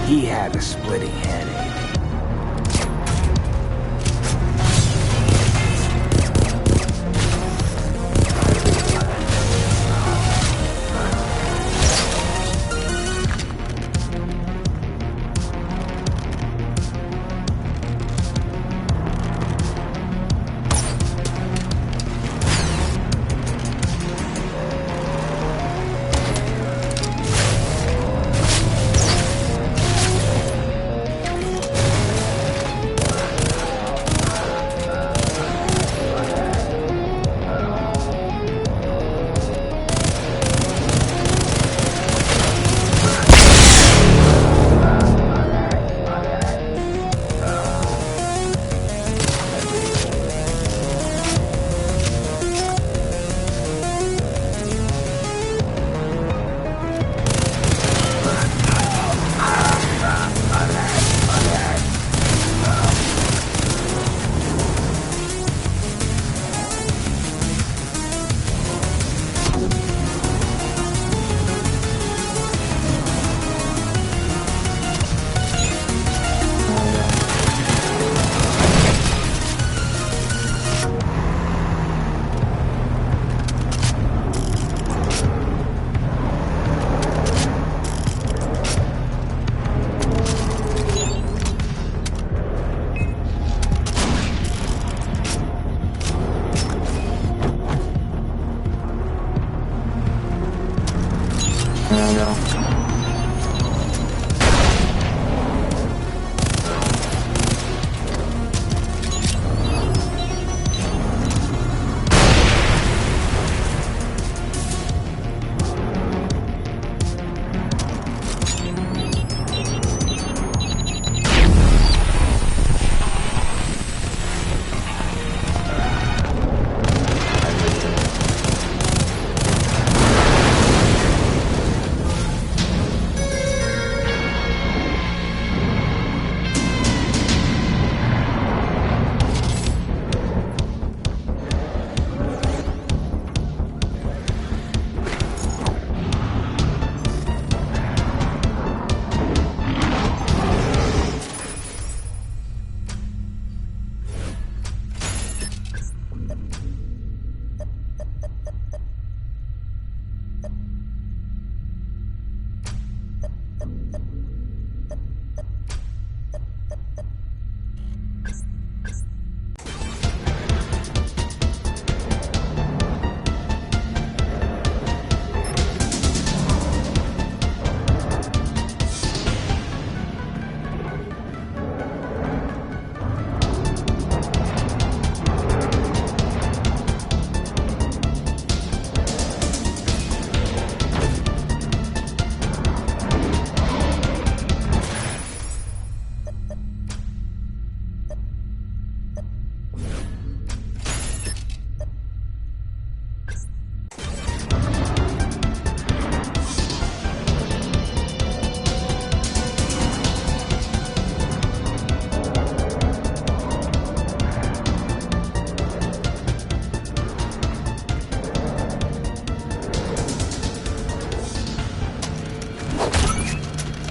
He had a splitting headache.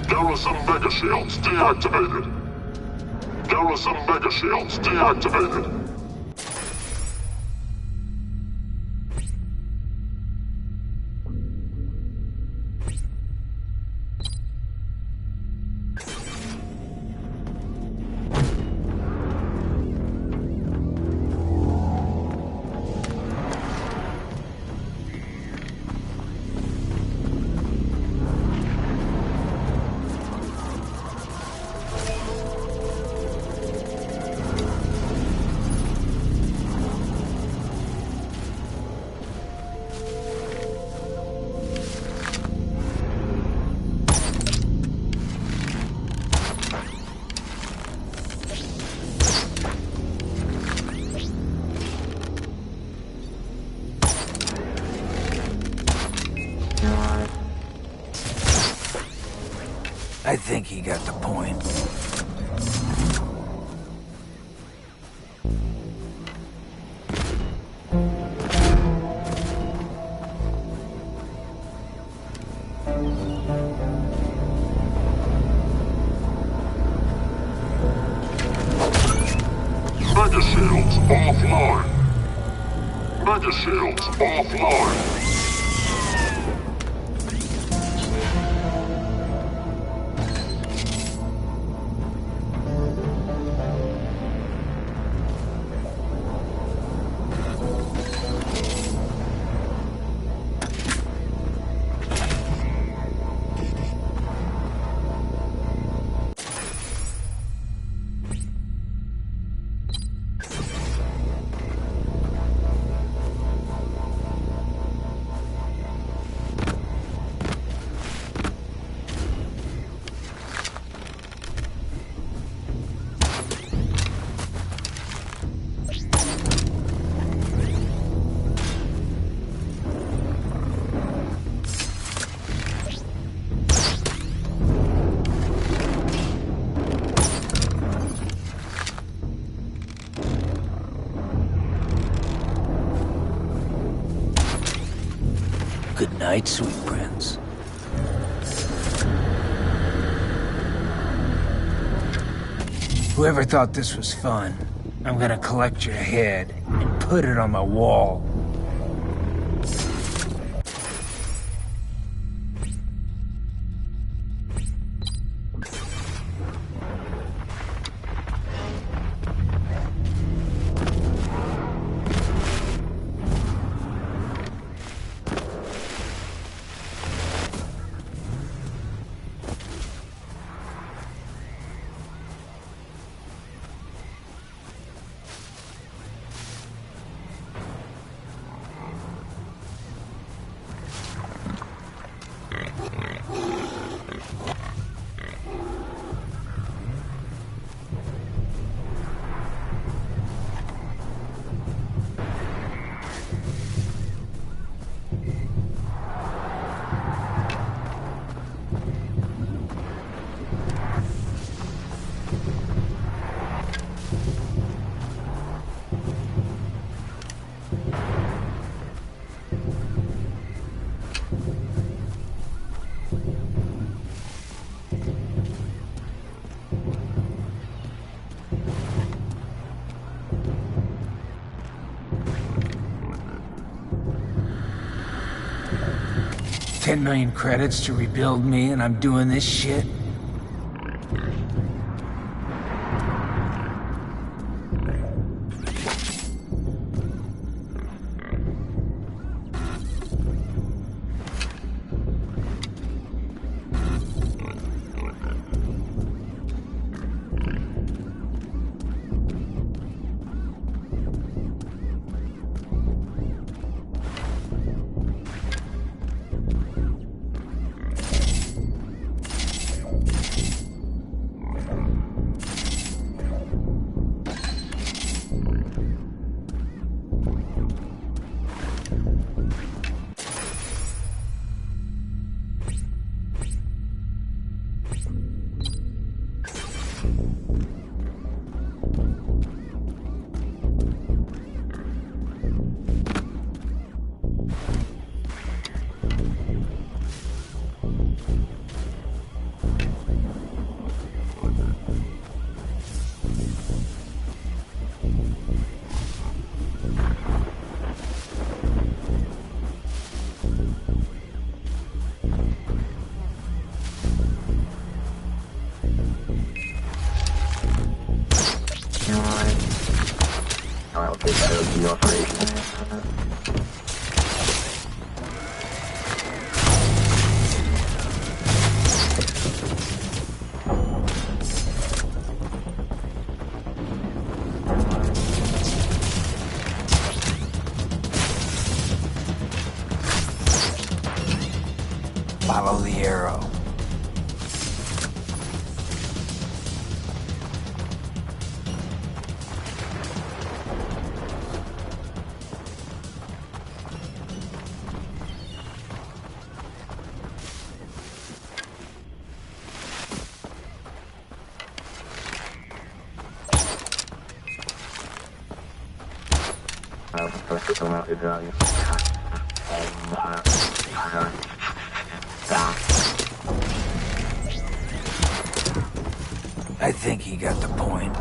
Garrison Mega Shields deactivated. Garrison Mega Shields deactivated. I think he got the point. Mega shields offline. Mega shields offline. Good night, sweet prince. Whoever thought this was fun, I'm gonna collect your head and put it on my wall. $10 million credits to rebuild me, and I'm doing this shit? I'll take care of the operation. Follow the arrow. I think he got the point.